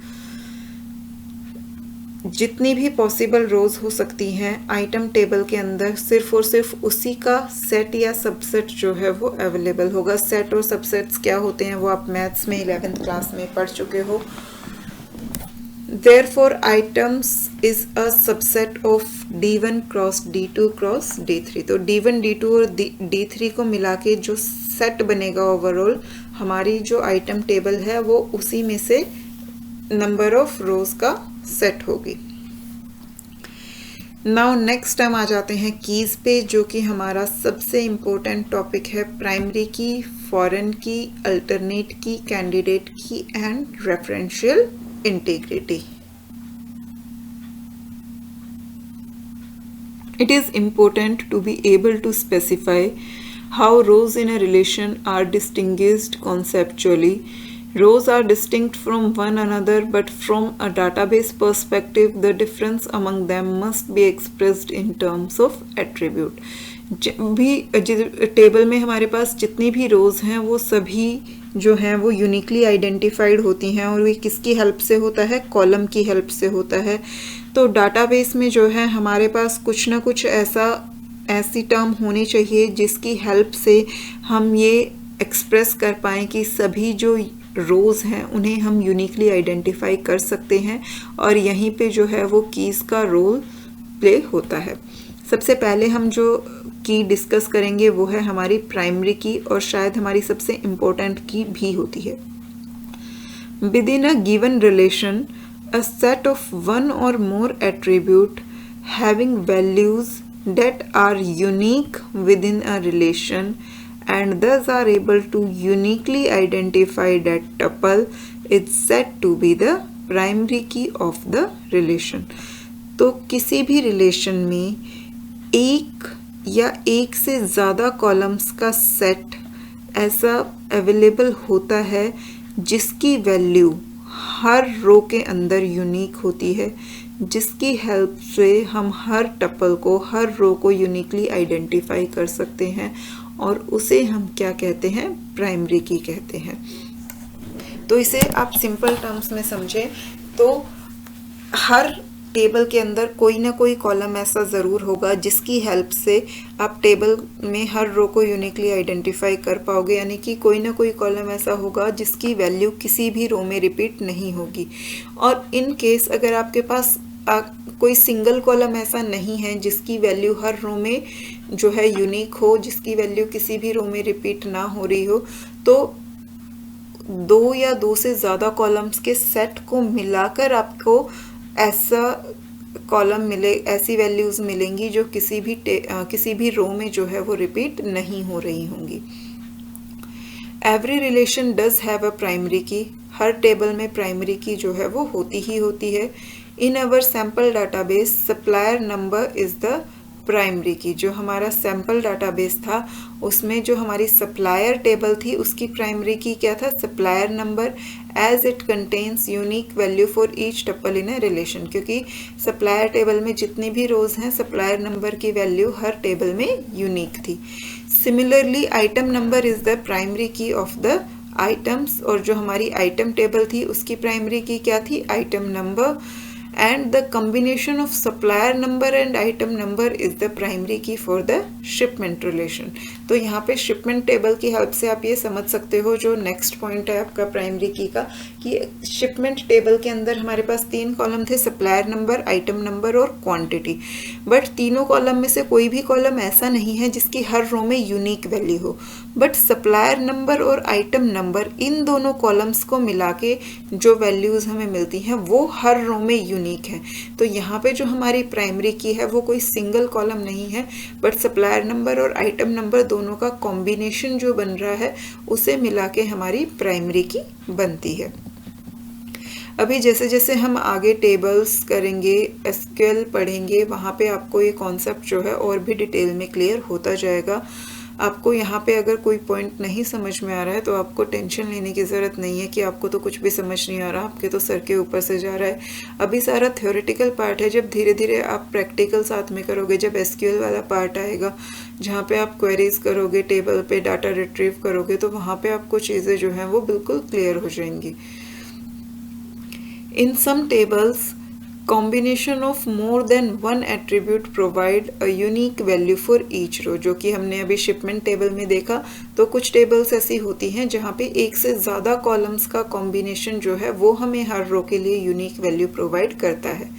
जितनी भी पॉसिबल रोज हो सकती हैं आइटम टेबल के अंदर सिर्फ और सिर्फ उसी का सेट या सबसेट जो है वो अवेलेबल होगा. सेट और सबसेट्स क्या होते हैं वो आप मैथ्स में 11th क्लास में पढ़ चुके हो. Therefore, items is a subset of D1 cross D2 cross D3. तो D1, D2 और D3 को मिला के जो सेट बनेगा ओवरऑल हमारी जो आइटम टेबल है वो उसी में से नंबर ऑफ रोज का सेट होगी. नाउ नेक्स्ट हम आ जाते हैं कीज पे, जो कि हमारा सबसे इम्पोर्टेंट टॉपिक है. प्राइमरी की, फॉरेन की, अल्टरनेट की, कैंडिडेट की and referential integrity. It is important to be able to specify how rows in a relation are distinguished conceptually. Rows are distinct from one another, but from a database perspective, the difference among them must be expressed in terms of attribute. भी table में हमारे पास जितनी भी rows हैं वो सभी जो हैं वो यूनिकली आइडेंटिफाइड होती हैं और ये किसकी हेल्प से होता है, कॉलम की हेल्प से होता है. तो डाटाबेस में जो है हमारे पास कुछ ना कुछ ऐसी टर्म होनी चाहिए जिसकी हेल्प से हम ये एक्सप्रेस कर पाएँ कि सभी जो रोज हैं उन्हें हम यूनिकली आइडेंटिफाई कर सकते हैं और यहीं पे जो है वो कीज़ का रोल प्ले होता है. सबसे पहले हम जो की डिस्कस करेंगे वो है हमारी प्राइमरी की और शायद हमारी सबसे इम्पोर्टेंट की भी होती है. Within a given relation, a set of one or more attribute having values that are unique within a relation and thus are able to uniquely identify that tuple is said to be the primary key of the relation. तो किसी भी relation में एक या एक से ज़्यादा columns का सेट ऐसा अवेलेबल होता है जिसकी वैल्यू हर रो के अंदर यूनिक होती है, जिसकी हेल्प से हम हर टपल को, हर रो को यूनिकली आइडेंटिफाई कर सकते हैं और उसे हम क्या कहते हैं, प्राइमरी की कहते हैं। तो इसे आप सिंपल टर्म्स में समझें तो हर टेबल के अंदर कोई ना कोई कॉलम ऐसा ज़रूर होगा जिसकी हेल्प से आप टेबल में हर रो को यूनिकली आइडेंटिफाई कर पाओगे, यानी कि कोई ना कोई कॉलम ऐसा होगा जिसकी वैल्यू किसी भी रो में रिपीट नहीं होगी। और इन केस अगर आपके पास कोई सिंगल कॉलम ऐसा नहीं है जिसकी वैल्यू हर रो में जो है यूनिक हो, जिसकी वैल्यू किसी भी रो में रिपीट ना हो रही हो, तो दो या दो से ज़्यादा कॉलम्स के सेट को मिलाकर आपको ऐसा कॉलम मिले, ऐसी वैल्यूज़ मिलेंगी जो किसी भी रो में जो है वो रिपीट नहीं हो रही होंगी। Every relation does have a primary की, हर टेबल में प्राइमरी की जो है वो होती ही होती है। In our sample database supplier number is the primary key. जो हमारा सैम्पल डाटाबेस था उसमें जो हमारी सप्लायर टेबल थी उसकी प्राइमरी की क्या था, supplier number, as it contains unique value for each tuple in a relation, क्योंकि सप्लायर टेबल में जितनी भी रोज हैं सप्लायर नंबर की वैल्यू हर टेबल में यूनिक थी। Similarly item number is the primary key of the items, और जो हमारी आइटम टेबल थी उसकी प्राइमरी की क्या थी, item number, and the combination of supplier number and item number is the primary key for the shipment relation। तो यहाँ पे शिपमेंट टेबल की हेल्प से आप ये समझ सकते हो, जो नेक्स्ट पॉइंट है आपका प्राइमरी की का, कि शिपमेंट टेबल के अंदर हमारे पास तीन कॉलम थे, सप्लायर नंबर, आइटम नंबर और क्वांटिटी, बट तीनों कॉलम में से कोई भी कॉलम ऐसा नहीं है जिसकी हर रो में यूनिक वैल्यू हो, बट सप्लायर नंबर और आइटम नंबर इन दोनों कॉलम्स को मिला के जो वैल्यूज़ हमें मिलती हैं वो हर रो में यूनिक है। तो यहाँ पे जो हमारी प्राइमरी की है वो कोई सिंगल कॉलम नहीं है, बट सप्लायर नंबर और आइटम नंबर दोनों का कॉम्बिनेशन जो बन रहा है उसे मिला के हमारी प्राइमरी की बनती है। अभी जैसे जैसे हम आगे टेबल्स करेंगे, एसक्यूएल पढ़ेंगे, वहाँ पे आपको ये कॉन्सेप्ट जो है और भी डिटेल में क्लियर होता जाएगा। आपको यहाँ पे अगर कोई पॉइंट नहीं समझ में आ रहा है तो आपको टेंशन लेने की ज़रूरत नहीं है कि आपको तो कुछ भी समझ नहीं आ रहा, आपके तो सर के ऊपर से जा रहा है। अभी सारा थ्योरेटिकल पार्ट है, जब धीरे धीरे आप प्रैक्टिकल साथ में करोगे, जब एसक्यूएल वाला पार्ट आएगा जहाँ पे आप क्वेरीज करोगे, टेबल पे डाटा रिट्रीव करोगे, तो वहाँ पे आपको चीज़ें जो हैं वो बिल्कुल क्लियर हो जाएंगी। इन सम tables combination of more than one attribute provide a unique value for each row, जो कि हमने अभी शिपमेंट टेबल में देखा। तो कुछ टेबल्स ऐसी होती हैं जहाँ पे एक से ज़्यादा कॉलम्स का कॉम्बिनेशन जो है वो हमें हर रो के लिए यूनिक वैल्यू प्रोवाइड करता है।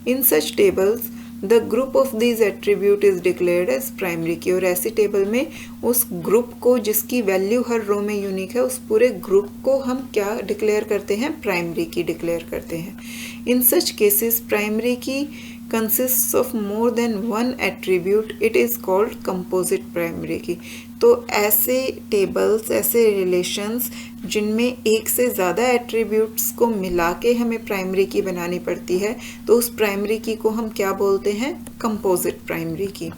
In such tables the group of these attribute is declared as primary key, और ऐसी टेबल में उस ग्रुप को जिसकी वैल्यू हर रो में यूनिक है उस पूरे ग्रुप को हम क्या डिक्लेयर करते हैं, प्राइमरी की डिक्लेयर करते हैं। इन सच केसेस प्राइमरी की consists of more than one attribute, it is called composite primary key। तो ऐसे टेबल्स, ऐसे रिलेशंस जिनमें एक से ज़्यादा एट्रीब्यूट्स को मिला के हमें प्राइमरी की बनानी पड़ती है, तो उस प्राइमरी की को हम क्या बोलते हैं, कंपोजिट प्राइमरी की।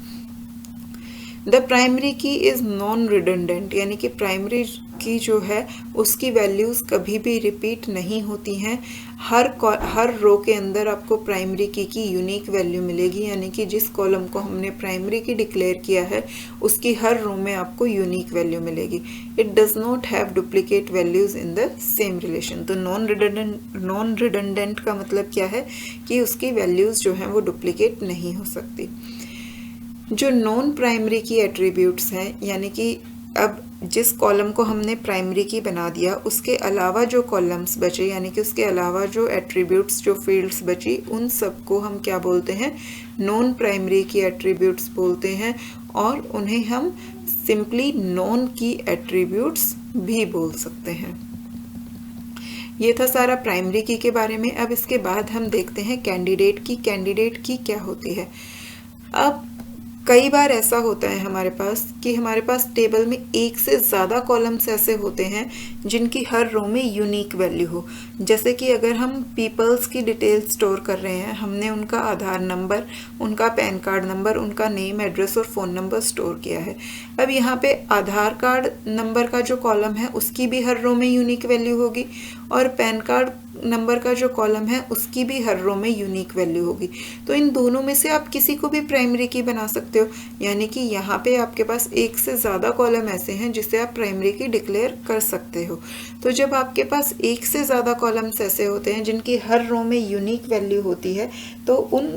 द प्राइमरी की इज़ नॉन रिडंडेंट, यानी कि प्राइमरी की जो है उसकी वैल्यूज़ कभी भी रिपीट नहीं होती हैं। हर रो के अंदर आपको प्राइमरी की यूनिक वैल्यू मिलेगी, यानी कि जिस कॉलम को हमने प्राइमरी की डिक्लेयर किया है उसकी हर रो में आपको यूनिक वैल्यू मिलेगी। It does not have duplicate values in the same relation. तो नॉन रिडंडेंट का मतलब क्या है कि उसकी वैल्यूज़ जो हैं वो डुप्लीकेट नहीं हो सकती। जो नॉन प्राइमरी की एट्रीब्यूट्स हैं, यानी कि अब जिस कॉलम को हमने प्राइमरी की बना दिया उसके अलावा जो कॉलम्स बचे, यानी कि उसके अलावा जो एट्रीब्यूट्स, जो फील्ड्स बची, उन सबको हम क्या बोलते हैं, नॉन प्राइमरी की एट्रीब्यूट्स बोलते हैं, और उन्हें हम सिंपली नॉन की एट्रीब्यूट्स भी बोल सकते हैं। ये था सारा प्राइमरी की के बारे में। अब इसके बाद हम देखते हैं कैंडिडेट की। कैंडिडेट की क्या होती है? अब कई बार ऐसा होता है हमारे पास कि हमारे पास टेबल में एक से ज़्यादा कॉलम्स ऐसे होते हैं जिनकी हर रो में यूनिक वैल्यू हो। जैसे कि अगर हम पीपल्स की डिटेल स्टोर कर रहे हैं, हमने उनका आधार नंबर, उनका पैन कार्ड नंबर, उनका नेम, एड्रेस और फ़ोन नंबर स्टोर किया है। अब यहाँ पे आधार कार्ड नंबर का जो कॉलम है उसकी भी हर रो में यूनिक वैल्यू होगी और पैन कार्ड नंबर का जो कॉलम है उसकी भी हर रो में यूनिक वैल्यू होगी। तो इन दोनों में से आप किसी को भी प्राइमरी की बना सकते हो, यानी कि यहाँ पे आपके पास एक से ज़्यादा कॉलम ऐसे हैं जिसे आप प्राइमरी की डिक्लेयर कर सकते हो। तो जब आपके पास एक से ज़्यादा कॉलम्स ऐसे होते हैं जिनकी हर रो में यूनिक वैल्यू होती है, तो उन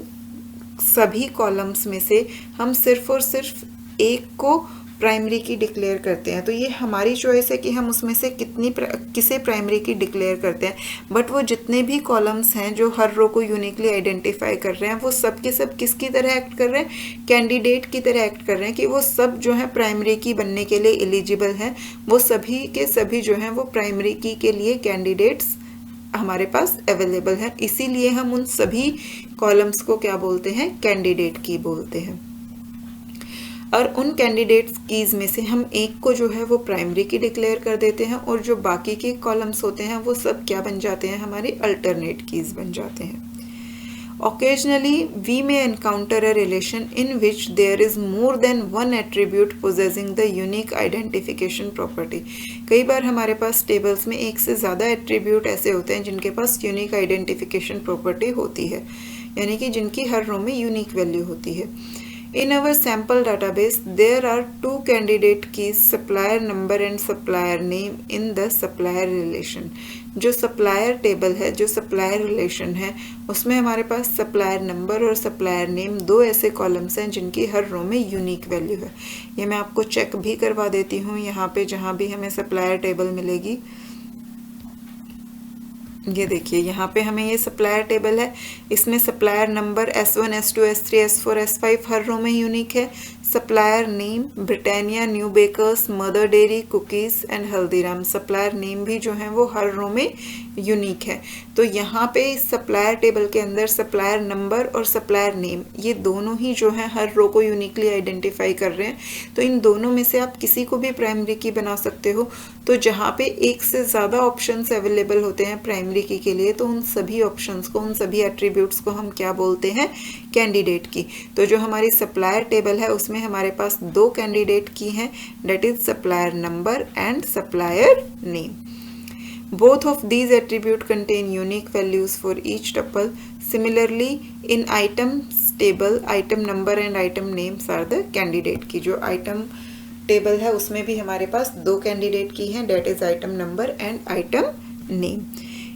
सभी कॉलम्स में से हम सिर्फ और सिर्फ एक को प्राइमरी की डिक्लेयर करते हैं। तो ये हमारी चॉइस है कि हम उसमें से किसे प्राइमरी की डिक्लेयर करते हैं। बट वो जितने भी कॉलम्स हैं जो हर रो को यूनिकली आइडेंटिफाई कर रहे हैं, वो सब के सब किसकी तरह एक्ट कर रहे हैं? कैंडिडेट की तरह एक्ट कर रहे हैं कि वो सब जो है प्राइमरी की बनने के लिए एलिजिबल हैं। वो सभी के सभी जो हैं वो प्राइमरी की के लिए कैंडिडेट्स हमारे पास अवेलेबल हैं। इसीलिए हम उन सभी कॉलम्स को क्या बोलते हैं? कैंडिडेट की बोलते हैं। और उन कैंडिडेट्स कीज़ में से हम एक को जो है वो प्राइमरी की डिक्लेयर कर देते हैं और जो बाकी के कॉलम्स होते हैं वो सब क्या बन जाते हैं? हमारी अल्टरनेट कीज़ बन जाते हैं। Occasionally, we may encounter a relation in which there is more than one attribute possessing the unique identification property. कई बार हमारे पास टेबल्स में एक से ज़्यादा एट्रीब्यूट ऐसे होते हैं जिनके पास यूनिक आइडेंटिफिकेशन प्रॉपर्टी होती है, यानी कि जिनकी हर रो में यूनिक वैल्यू होती है। In our sample database, there are two candidate keys, supplier number and supplier name in the supplier relation. जो सप्लायर टेबल है, जो सप्लायर रिलेशन है, उसमें हमारे पास सप्लायर नंबर और सप्लायर नेम दो ऐसे कॉलम्स हैं जिनकी हर रो में यूनिक वैल्यू है। ये मैं आपको चेक भी करवा देती हूँ यहाँ पे जहाँ भी हमें सप्लायर टेबल मिलेगी। ये देखिए यहाँ पे हमें ये सप्लायर टेबल है, इसमें supplier number S1, S2, S3, S4, S5 हर रो में यूनिक है। Supplier name Britannia, New Bakers, Mother Dairy, cookies and Haldiram, supplier name भी जो है वो हर रो में यूनिक है। तो यहाँ पे इस सप्लायर टेबल के अंदर सप्लायर नंबर और सप्लायर नेम ये दोनों ही जो है हर रो को यूनिकली आइडेंटिफाई कर रहे हैं। तो इन दोनों में से आप किसी को भी प्राइमरी की बना सकते हो। तो जहाँ पे एक से ज़्यादा ऑप्शंस अवेलेबल होते हैं प्राइमरी की के लिए, तो उन सभी ऑप्शंस को, उन सभी एट्रीब्यूट्स को हम क्या बोलते हैं? कैंडिडेट की। तो जो हमारी सप्लायर टेबल है उसमें हमारे पास दो कैंडिडेट की हैं, that is supplier number and supplier name. Both of these attributes contain unique values for each tuple. Similarly, in items table, item number and item names are the candidate की। जो item table है उसमें भी हमारे पास दो candidate की हैं, that is item number and item name.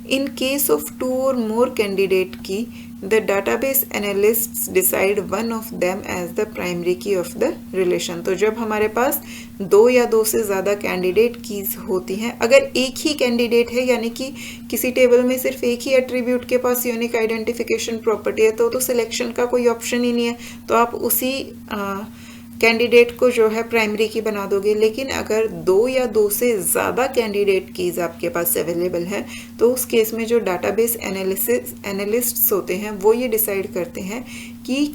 In case of two or more candidate key, the database analysts decide one of them as the primary key of the relation. तो जब हमारे पास दो या दो से ज़्यादा कैंडिडेट कीज होती हैं, अगर एक ही कैंडिडेट है यानी कि किसी टेबल में सिर्फ एक ही एट्रीब्यूट के पास यूनिक आइडेंटिफिकेशन प्रॉपर्टी है, तो सिलेक्शन का कोई ऑप्शन ही नहीं है, तो आप उसी कैंडिडेट को जो है प्राइमरी की बना दोगे। लेकिन अगर दो या दो से ज़्यादा कैंडिडेट कीज आपके पास अवेलेबल है, तो उस केस में जो डाटाबेस एनालिस्ट्स होते हैं वो ये डिसाइड करते हैं कि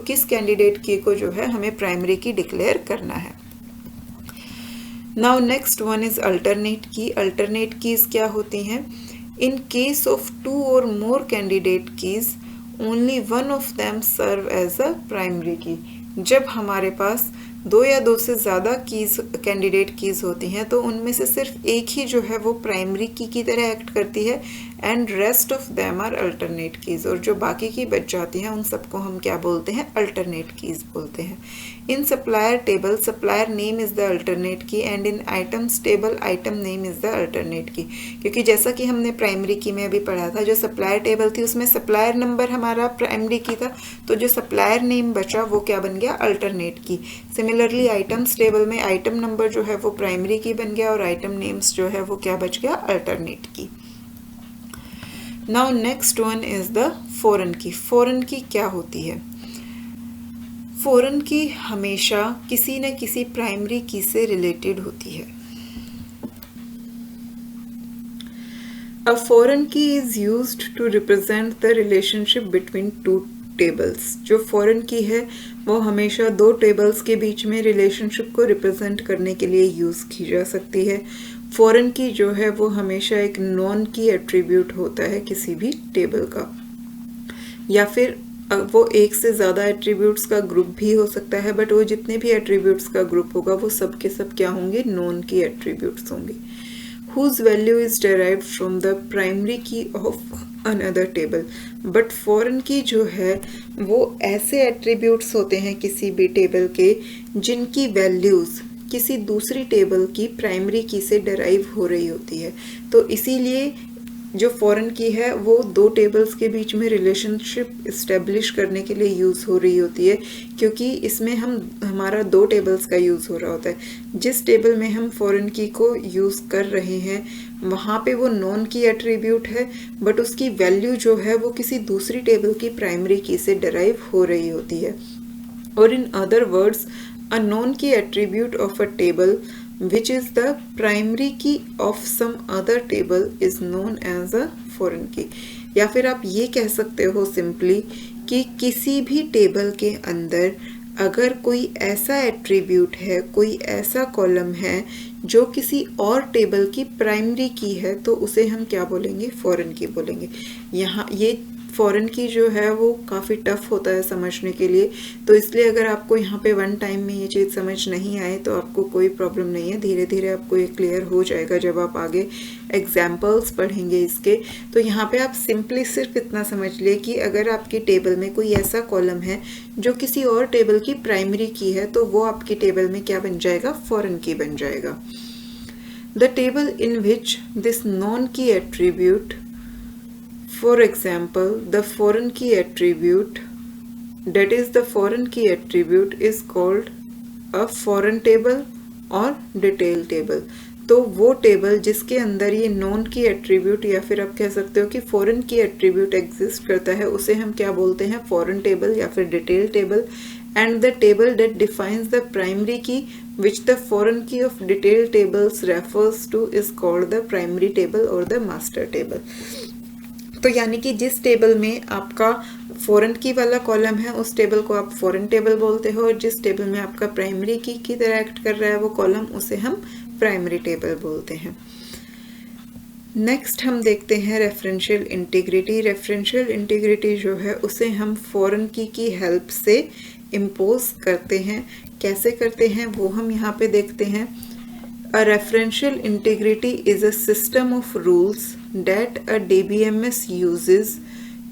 किस कैंडिडेट की को जो है हमें प्राइमरी की डिक्लेयर करना है। Now next one is alternate key. Alternate keys क्या होती हैं? In case of two or more candidate keys, only one of them serve as a primary key. जब हमारे पास दो या दो से ज़्यादा कीज कैंडिडेट कीज होती हैं, तो उनमें से सिर्फ एक ही जो है वो प्राइमरी की तरह एक्ट करती है and rest of them are alternate keys. और जो बाकी की बच जाती हैं उन सबको हम क्या बोलते हैं? अल्टरनेट कीज बोलते हैं। In supplier table, supplier name is the alternate key and in items table, item name is the alternate key. क्योंकि जैसा कि हमने प्राइमरी की में अभी पढ़ा था, जो सप्लायर टेबल थी उसमें सप्लायर नंबर हमारा प्राइमरी की था, तो जो सप्लायर नेम बचा वो क्या बन गया? अल्टरनेट की। सिमिलरली आइटम्स टेबल में आइटम नंबर जो है वो प्राइमरी की बन गया और आइटम नेम्स जो है वो क्या बच गया? अल्टरनेट की। Now next one is the foreign की। फॉरेन की क्या होती है? फॉरेन की हमेशा किसी न किसी प्राइमरी की से रिलेटेड होती है। A foreign key is used to represent the relationship between two tables. जो foreign key है वो हमेशा दो tables के बीच में relationship को represent करने के लिए use की जा सकती है. Foreign key जो है वो हमेशा एक non key attribute होता है किसी भी table का, या फिर वो एक से ज़्यादा एट्रीब्यूट्स का ग्रुप भी हो सकता है, बट वो जितने भी एट्रीब्यूट्स का ग्रुप होगा वो सब के सब क्या होंगे, नॉन की एट्रीब्यूट्स होंगे. whose value is derived from the primary key of another table. But foreign की जो है वो ऐसे एट्रीब्यूट्स होते हैं किसी भी टेबल के जिनकी वैल्यूज़ किसी दूसरी टेबल की प्राइमरी की से डराइव हो रही होती है. तो इसीलिए जो फॉरेन की है वो दो टेबल्स के बीच में रिलेशनशिप इस्टेब्लिश करने के लिए यूज़ हो रही होती है, क्योंकि इसमें हमारा दो टेबल्स का यूज़ हो रहा होता है. जिस टेबल में हम फॉरेन की को यूज़ कर रहे हैं वहाँ पे वो नॉन की एट्रीब्यूट है, बट उसकी वैल्यू जो है वो किसी दूसरी टेबल की प्राइमरी की से डराइव हो रही होती है. और in other words, a non की attribute of a table which is the primary key of some other table is known as a foreign key. या फिर आप ये कह सकते हो सिंपली कि किसी भी टेबल के अंदर अगर कोई ऐसा एट्रीब्यूट है, कोई ऐसा कॉलम है जो किसी और टेबल की प्राइमरी की है, तो उसे हम क्या बोलेंगे, फॉरेन की बोलेंगे. यहाँ ये फॉरेन की जो है वो काफ़ी टफ होता है समझने के लिए, तो इसलिए अगर आपको यहाँ पे वन टाइम में ये चीज़ समझ नहीं आए तो आपको कोई प्रॉब्लम नहीं है, धीरे धीरे आपको ये क्लियर हो जाएगा जब आप आगे एग्जाम्पल्स पढ़ेंगे इसके. तो यहाँ पे आप सिंपली सिर्फ इतना समझ लिए कि अगर आपकी टेबल में कोई ऐसा कॉलम है जो किसी और टेबल की प्राइमरी की है तो वो आपकी टेबल में क्या बन जाएगा, फॉरेन की बन जाएगा. The table in which this non की attribute, for example, the foreign key attribute, that is the foreign key attribute is called a foreign table or detail table. तो वो टेबल जिसके अंदर ये नॉन की एट्रीब्यूट या फिर आप कह सकते हो कि फॉरेन की एट्रीब्यूट एग्जिस्ट करता है उसे हम क्या बोलते हैं, फॉरेन टेबल या फिर detail table. And the table that defines the primary की which the foreign key of detail tables refers to is called the primary table or the master table. तो यानी कि जिस टेबल में आपका फॉरेन की वाला कॉलम है उस टेबल को आप फॉरेन टेबल बोलते हो, और जिस टेबल में आपका प्राइमरी की तरह एक्ट कर रहा है वो कॉलम, उसे हम प्राइमरी टेबल बोलते हैं. नेक्स्ट हम देखते हैं रेफरेंशियल इंटीग्रिटी. रेफरेंशियल इंटीग्रिटी जो है उसे हम फॉरेन की हेल्प से इम्पोज करते हैं. कैसे करते हैं वो हम यहाँ पे देखते हैं. A referential integrity is a system of rules that a DBMS uses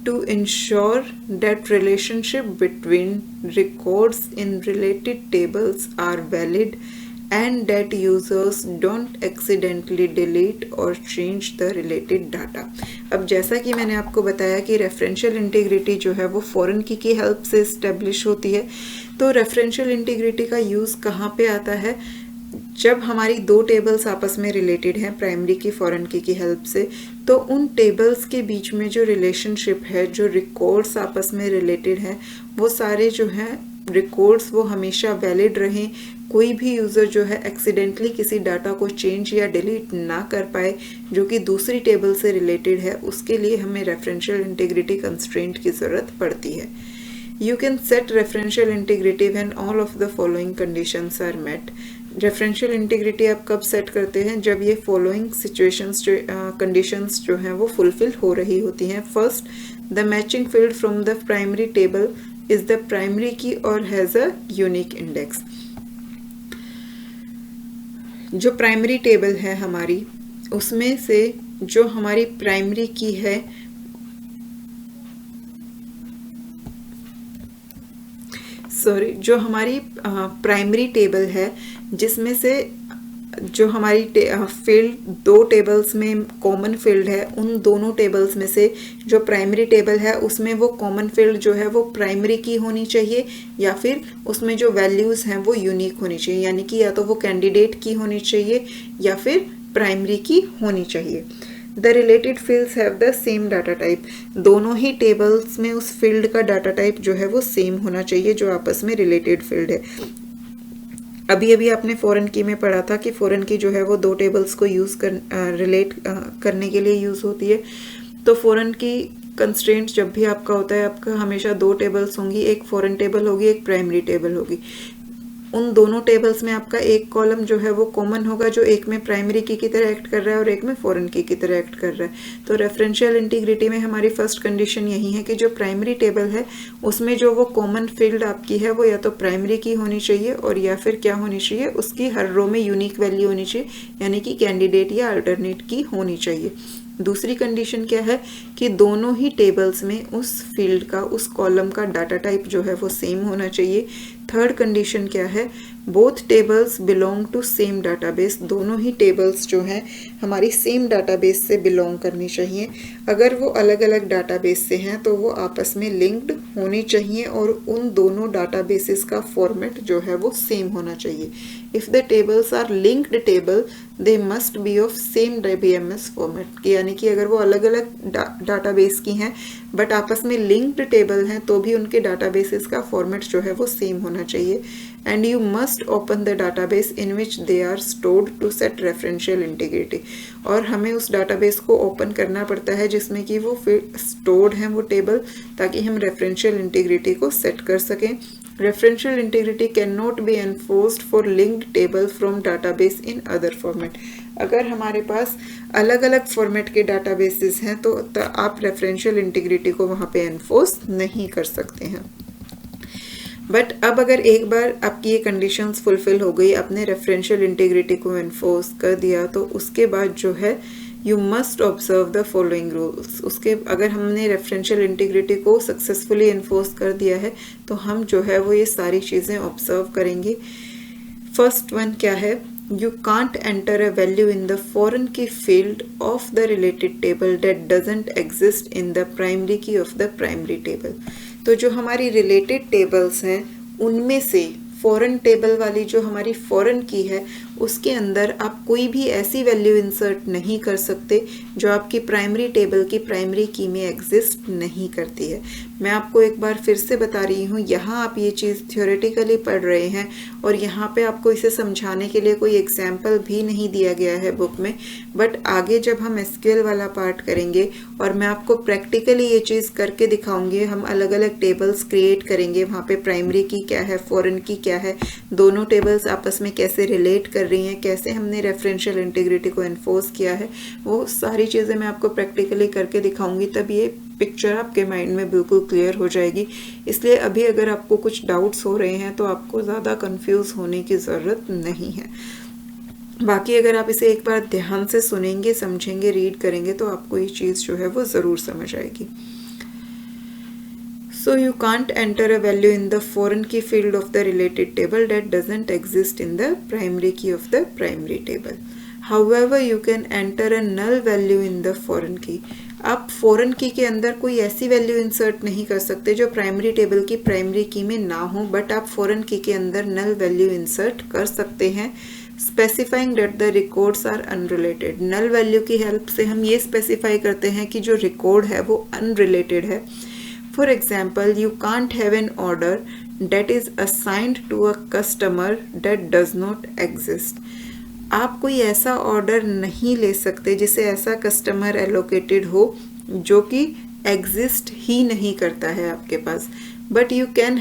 to ensure that relationship between records in related tables are valid and that users don't accidentally delete or change the related data. अब जैसा कि मैंने आपको बताया कि referential integrity जो है वो फॉरेन की हेल्प से इस्टेब्लिश होती है. तो रेफरेंशियल इंटीग्रिटी का यूज़ कहाँ पे आता है, जब हमारी दो टेबल्स आपस में रिलेटेड हैं प्राइमरी की फॉरेन की हेल्प से, तो उन टेबल्स के बीच में जो रिलेशनशिप है, जो रिकॉर्ड्स आपस में रिलेटेड हैं, वो सारे जो हैं रिकॉर्ड्स वो हमेशा वैलिड रहें. कोई भी यूज़र जो है एक्सीडेंटली किसी डाटा को चेंज या डिलीट ना कर पाए जो कि दूसरी टेबल से रिलेटेड है, उसके लिए हमें रेफरेंशियल इंटीग्रिटी कंस्ट्रेंट की ज़रूरत पड़ती है. You can set referential integrity when all of the following conditions are met. Referential integrity आप कब सेट करते हैं, जब ये फॉलोइंग सिचुएशंस जो कंडीशंस जो हैं वो फुलफिल हो रही होती हैं. First, the matching field from the primary table is the primary key और हैज़ अ यूनिक इंडेक्स. जो प्राइमरी टेबल है हमारी, उसमें से जो हमारी प्राइमरी की है जो हमारी प्राइमरी टेबल है जिसमें से जो हमारी फील्ड दो टेबल्स में कॉमन फील्ड है, उन दोनों टेबल्स में से जो प्राइमरी टेबल है उसमें वो कॉमन फील्ड जो है वो प्राइमरी की होनी चाहिए, या फिर उसमें जो वैल्यूज़ हैं वो यूनिक होनी चाहिए. यानी कि या तो वो कैंडिडेट की होनी चाहिए या फिर प्राइमरी की होनी चाहिए. The related fields have the same data type. दोनों ही टेबल्स में उस फील्ड का डाटा टाइप जो है वो सेम होना चाहिए जो आपस में रिलेटेड फील्ड है. अभी अभी आपने फॉरेन की में पढ़ा था कि फॉरेन की जो है वो दो टेबल्स को यूज़ रिलेट करने के लिए यूज़ होती है। तो फॉरेन की कंस्ट्रेंट जब भी आपका होता है, आपका हमेशा दो टेबल्स होंगी, एक फॉरेन टेबल होगी, एक प्राइमरी टेबल होगी। उन दोनों टेबल्स में आपका एक कॉलम जो है वो कॉमन होगा, जो एक में प्राइमरी की तरह एक्ट कर रहा है और एक में फॉरेन की तरह एक्ट कर रहा है। तो रेफरेंशियल इंटीग्रिटी में हमारी फर्स्ट कंडीशन यही है कि जो प्राइमरी टेबल है उसमें जो वो कॉमन फील्ड आपकी है वो या तो प्राइमरी की होनी चाहिए और या फिर क्या होनी चाहिए, उसकी हर रो में यूनिक वैल्यू होनी चाहिए, यानी कि कैंडिडेट या अल्टरनेट की होनी चाहिए। दूसरी कंडीशन क्या है कि दोनों ही टेबल्स में उस फील्ड का, उस कॉलम का डाटा टाइप जो है वो सेम होना चाहिए। थर्ड कंडीशन क्या है, both tables belong to same database, दोनों ही टेबल्स जो हैं हमारी सेम डाटाबेस से बिलोंग करनी चाहिए। अगर वो अलग अलग डाटाबेस से हैं तो वो आपस में लिंक्ड होनी चाहिए और उन दोनों डाटाबेसेस का फॉर्मेट जो है वो सेम होना चाहिए। If the tables are linked table they must be of same DBMS format, यानी कि अगर वो अलग अलग डाटाबेस की हैं बट आपस में लिंक्ड टेबल हैं तो भी उनके डाटाबेसेस का फॉर्मेट जो है वो सेम होना चाहिए। And you must open the database in which they are stored to set referential integrity, और हमें उस डाटाबेस को ओपन करना पड़ता है जिसमें कि वो फिर स्टोर्ड हैं वो टेबल, ताकि हम रेफरेंशियल इंटीग्रिटी को सेट कर सकें। Referential integrity can not be enforced for linked table from database in other format. अगर हमारे पास अलग अलग फॉर्मेट के डाटाबेसेस हैं तो आप रेफरेंशियल इंटीग्रिटी को वहाँ पे एनफोर्स नहीं कर सकते हैं। बट अब अगर एक बार आपकी ये कंडीशंस फुलफिल हो गई, आपने रेफरेंशियल इंटीग्रिटी को एनफोर्स कर दिया, तो उसके बाद जो है you must observe the following rules. उसके अगर हमने रेफरेंशियल इंटीग्रिटी को सक्सेसफुली एनफोर्स कर दिया है तो हम जो है वो ये सारी चीज़ें ऑब्जर्व करेंगे। फर्स्ट वन क्या है, you can't enter a value in the foreign key field of the related table that doesn't exist in the primary key of the primary table। तो जो हमारी related tables हैं उनमें से फॉरेन टेबल वाली जो हमारी फॉरेन की है उसके अंदर आप कोई भी ऐसी वैल्यू इंसर्ट नहीं कर सकते जो आपकी प्राइमरी टेबल की प्राइमरी की में एग्जिस्ट नहीं करती है। मैं आपको एक बार फिर से बता रही हूँ, यहाँ आप ये चीज़ थ्योरेटिकली पढ़ रहे हैं और यहाँ पे आपको इसे समझाने के लिए कोई एग्जाम्पल भी नहीं दिया गया है बुक में, बट आगे जब हम SQL वाला पार्ट करेंगे और मैं आपको प्रैक्टिकली ये चीज़ करके दिखाऊंगी, हम अलग अलग टेबल्स क्रिएट करेंगे, वहाँ पे प्राइमरी की क्या है, फॉरेन की क्या है, दोनों टेबल्स आपस में कैसे रिलेट कर रही हैं, कैसे हमने रेफरेंशियल इंटीग्रिटी को एनफोर्स किया है, वो सारी चीज़ें मैं आपको प्रैक्टिकली करके दिखाऊंगी, तब ये पिक्चर आपके माइंड में बिल्कुल क्लियर हो जाएगी। इसलिए अभी अगर आपको कुछ डाउट्स हो रहे हैं तो आपको ज़्यादा कंफ्यूज होने की ज़रूरत नहीं है। बाकी अगर आप इसे एक बार ध्यान से सुनेंगे, समझेंगे, रीड करेंगे तो आपको ये चीज़ जो है वो ज़रूर समझ आएगी। So you can't enter a value in the foreign key field of the related table that doesn't exist in the primary key of the primary table. However, you can enter a null value in the foreign key. आप foreign की के अंदर कोई ऐसी value insert नहीं कर सकते जो प्राइमरी टेबल की प्राइमरी की में ना हो, बट आप फॉरेन की के अंदर नल वैल्यू इंसर्ट कर सकते हैं, specifying that the records are unrelated. Null value की हेल्प से हम ये स्पेसिफाई करते हैं कि जो रिकॉर्ड है वो अनरिलेटेड है। For example, you can't have an order that is assigned to a customer that does not exist. आप कोई ऐसा ऑर्डर नहीं ले सकते जिसे ऐसा कस्टमर एलोकेटेड हो जो कि एग्जिस्ट ही नहीं करता है आपके पास, but you can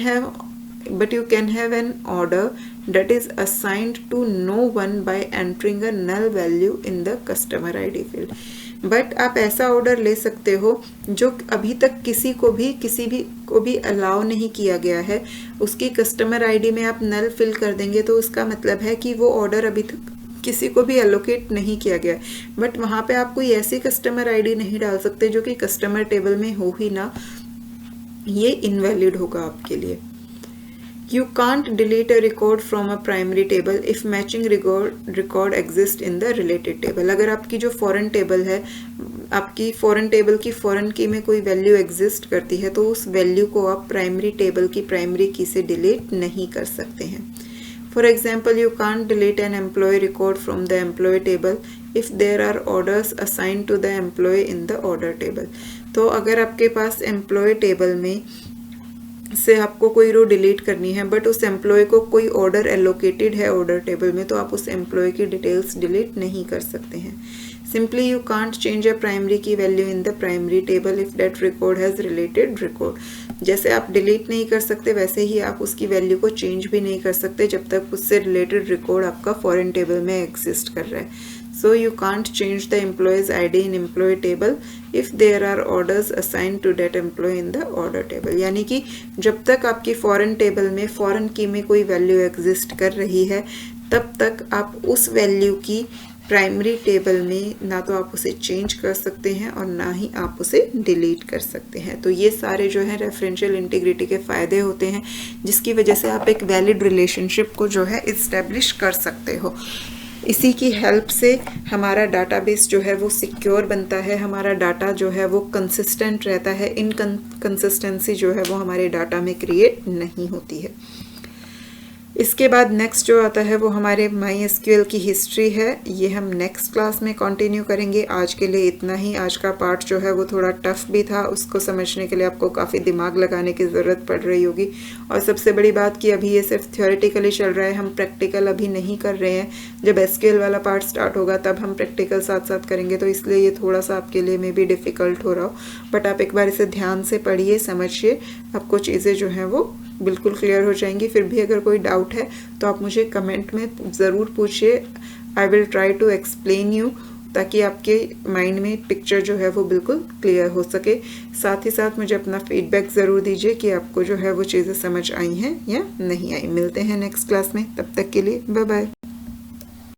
have an order that is assigned to no one by entering a null value in the customer ID field. But आप ऐसा ऑर्डर ले सकते हो जो अभी तक किसी को भी अलाउ नहीं किया गया है, उसकी कस्टमर आईडी में आप नल फिल कर देंगे तो उसका मतलब है कि वो ऑर्डर अभी तक किसी को भी एलोकेट नहीं किया गया, बट वहाँ पे आप कोई ऐसी कस्टमर आईडी नहीं डाल सकते जो कि कस्टमर टेबल में हो ही ना, ये इनवैलिड होगा आपके लिए। You can't delete a record from a primary table if matching record exists in the related table. अगर आपकी जो फॉरेन टेबल है, आपकी फॉरेन टेबल की फॉरेन की में कोई वैल्यू एग्जिस्ट करती है तो उस वैल्यू को आप प्राइमरी टेबल की प्राइमरी की से डिलीट नहीं कर सकते हैं। For example, you can't delete an employee record from the employee table if there are orders assigned to the employee in the order table. तो अगर आपके पास एम्प्लॉय टेबल में से आपको कोई रो डिलीट करनी है बट उस एम्प्लॉय को कोई ऑर्डर एलोकेटेड है ऑर्डर टेबल में, तो आप उस एम्प्लॉय की डिटेल्स डिलीट नहीं कर सकते हैं। Simply you can't change a primary key value in the primary table if that record has related record. जैसे आप डिलीट नहीं कर सकते वैसे ही आप उसकी वैल्यू को चेंज भी नहीं कर सकते जब तक उससे रिलेटेड रिकॉर्ड आपका फॉरेन टेबल में एग्जिस्ट कर रहा है। So you can't change the employee's ID in employee table if there are orders assigned to that employee in the order table। यानी कि जब तक आपकी फॉरेन टेबल में फॉरेन की में कोई वैल्यू एग्जिस्ट कर रही है तब तक आप उस वैल्यू की प्राइमरी टेबल में ना तो आप उसे चेंज कर सकते हैं और ना ही आप उसे डिलीट कर सकते हैं। तो ये सारे जो है रेफरेंशियल इंटीग्रिटी के फ़ायदे होते हैं जिसकी वजह से आप एक वैलिड रिलेशनशिप को जो है इस्टेब्लिश कर सकते हो। इसी की हेल्प से हमारा डाटाबेस जो है वो सिक्योर बनता है, हमारा डाटा जो है वो कंसिस्टेंट रहता है, इनकंसिस्टेंसी जो है वो हमारे डाटा में क्रिएट नहीं होती है। इसके बाद नेक्स्ट जो आता है वो हमारे MySQL की हिस्ट्री है। ये हम नेक्स्ट क्लास में कंटिन्यू करेंगे। आज के लिए इतना ही। आज का पार्ट जो है वो थोड़ा टफ भी था, उसको समझने के लिए आपको काफ़ी दिमाग लगाने की ज़रूरत पड़ रही होगी। और सबसे बड़ी बात कि अभी ये सिर्फ थ्योरेटिकली चल रहा है, हम प्रैक्टिकल अभी नहीं कर रहे हैं। जब SQL वाला पार्ट स्टार्ट होगा तब हम प्रैक्टिकल साथ साथ करेंगे, तो इसलिए ये थोड़ा सा आपके लिए मे भी डिफ़िकल्ट हो रहा हो। बट आप एक बार इसे ध्यान से पढ़िए, समझिए, आपको चीज़ें जो हैं वो बिल्कुल क्लियर हो जाएंगी। फिर भी अगर कोई डाउट है तो आप मुझे कमेंट में ज़रूर पूछिए। I will try to explain you, ताकि आपके माइंड में पिक्चर जो है वो बिल्कुल क्लियर हो सके। साथ ही साथ मुझे अपना फीडबैक ज़रूर दीजिए कि आपको जो है वो चीज़ें समझ आई हैं या नहीं आई। मिलते हैं नेक्स्ट क्लास में, तब तक के लिए बाय बाय।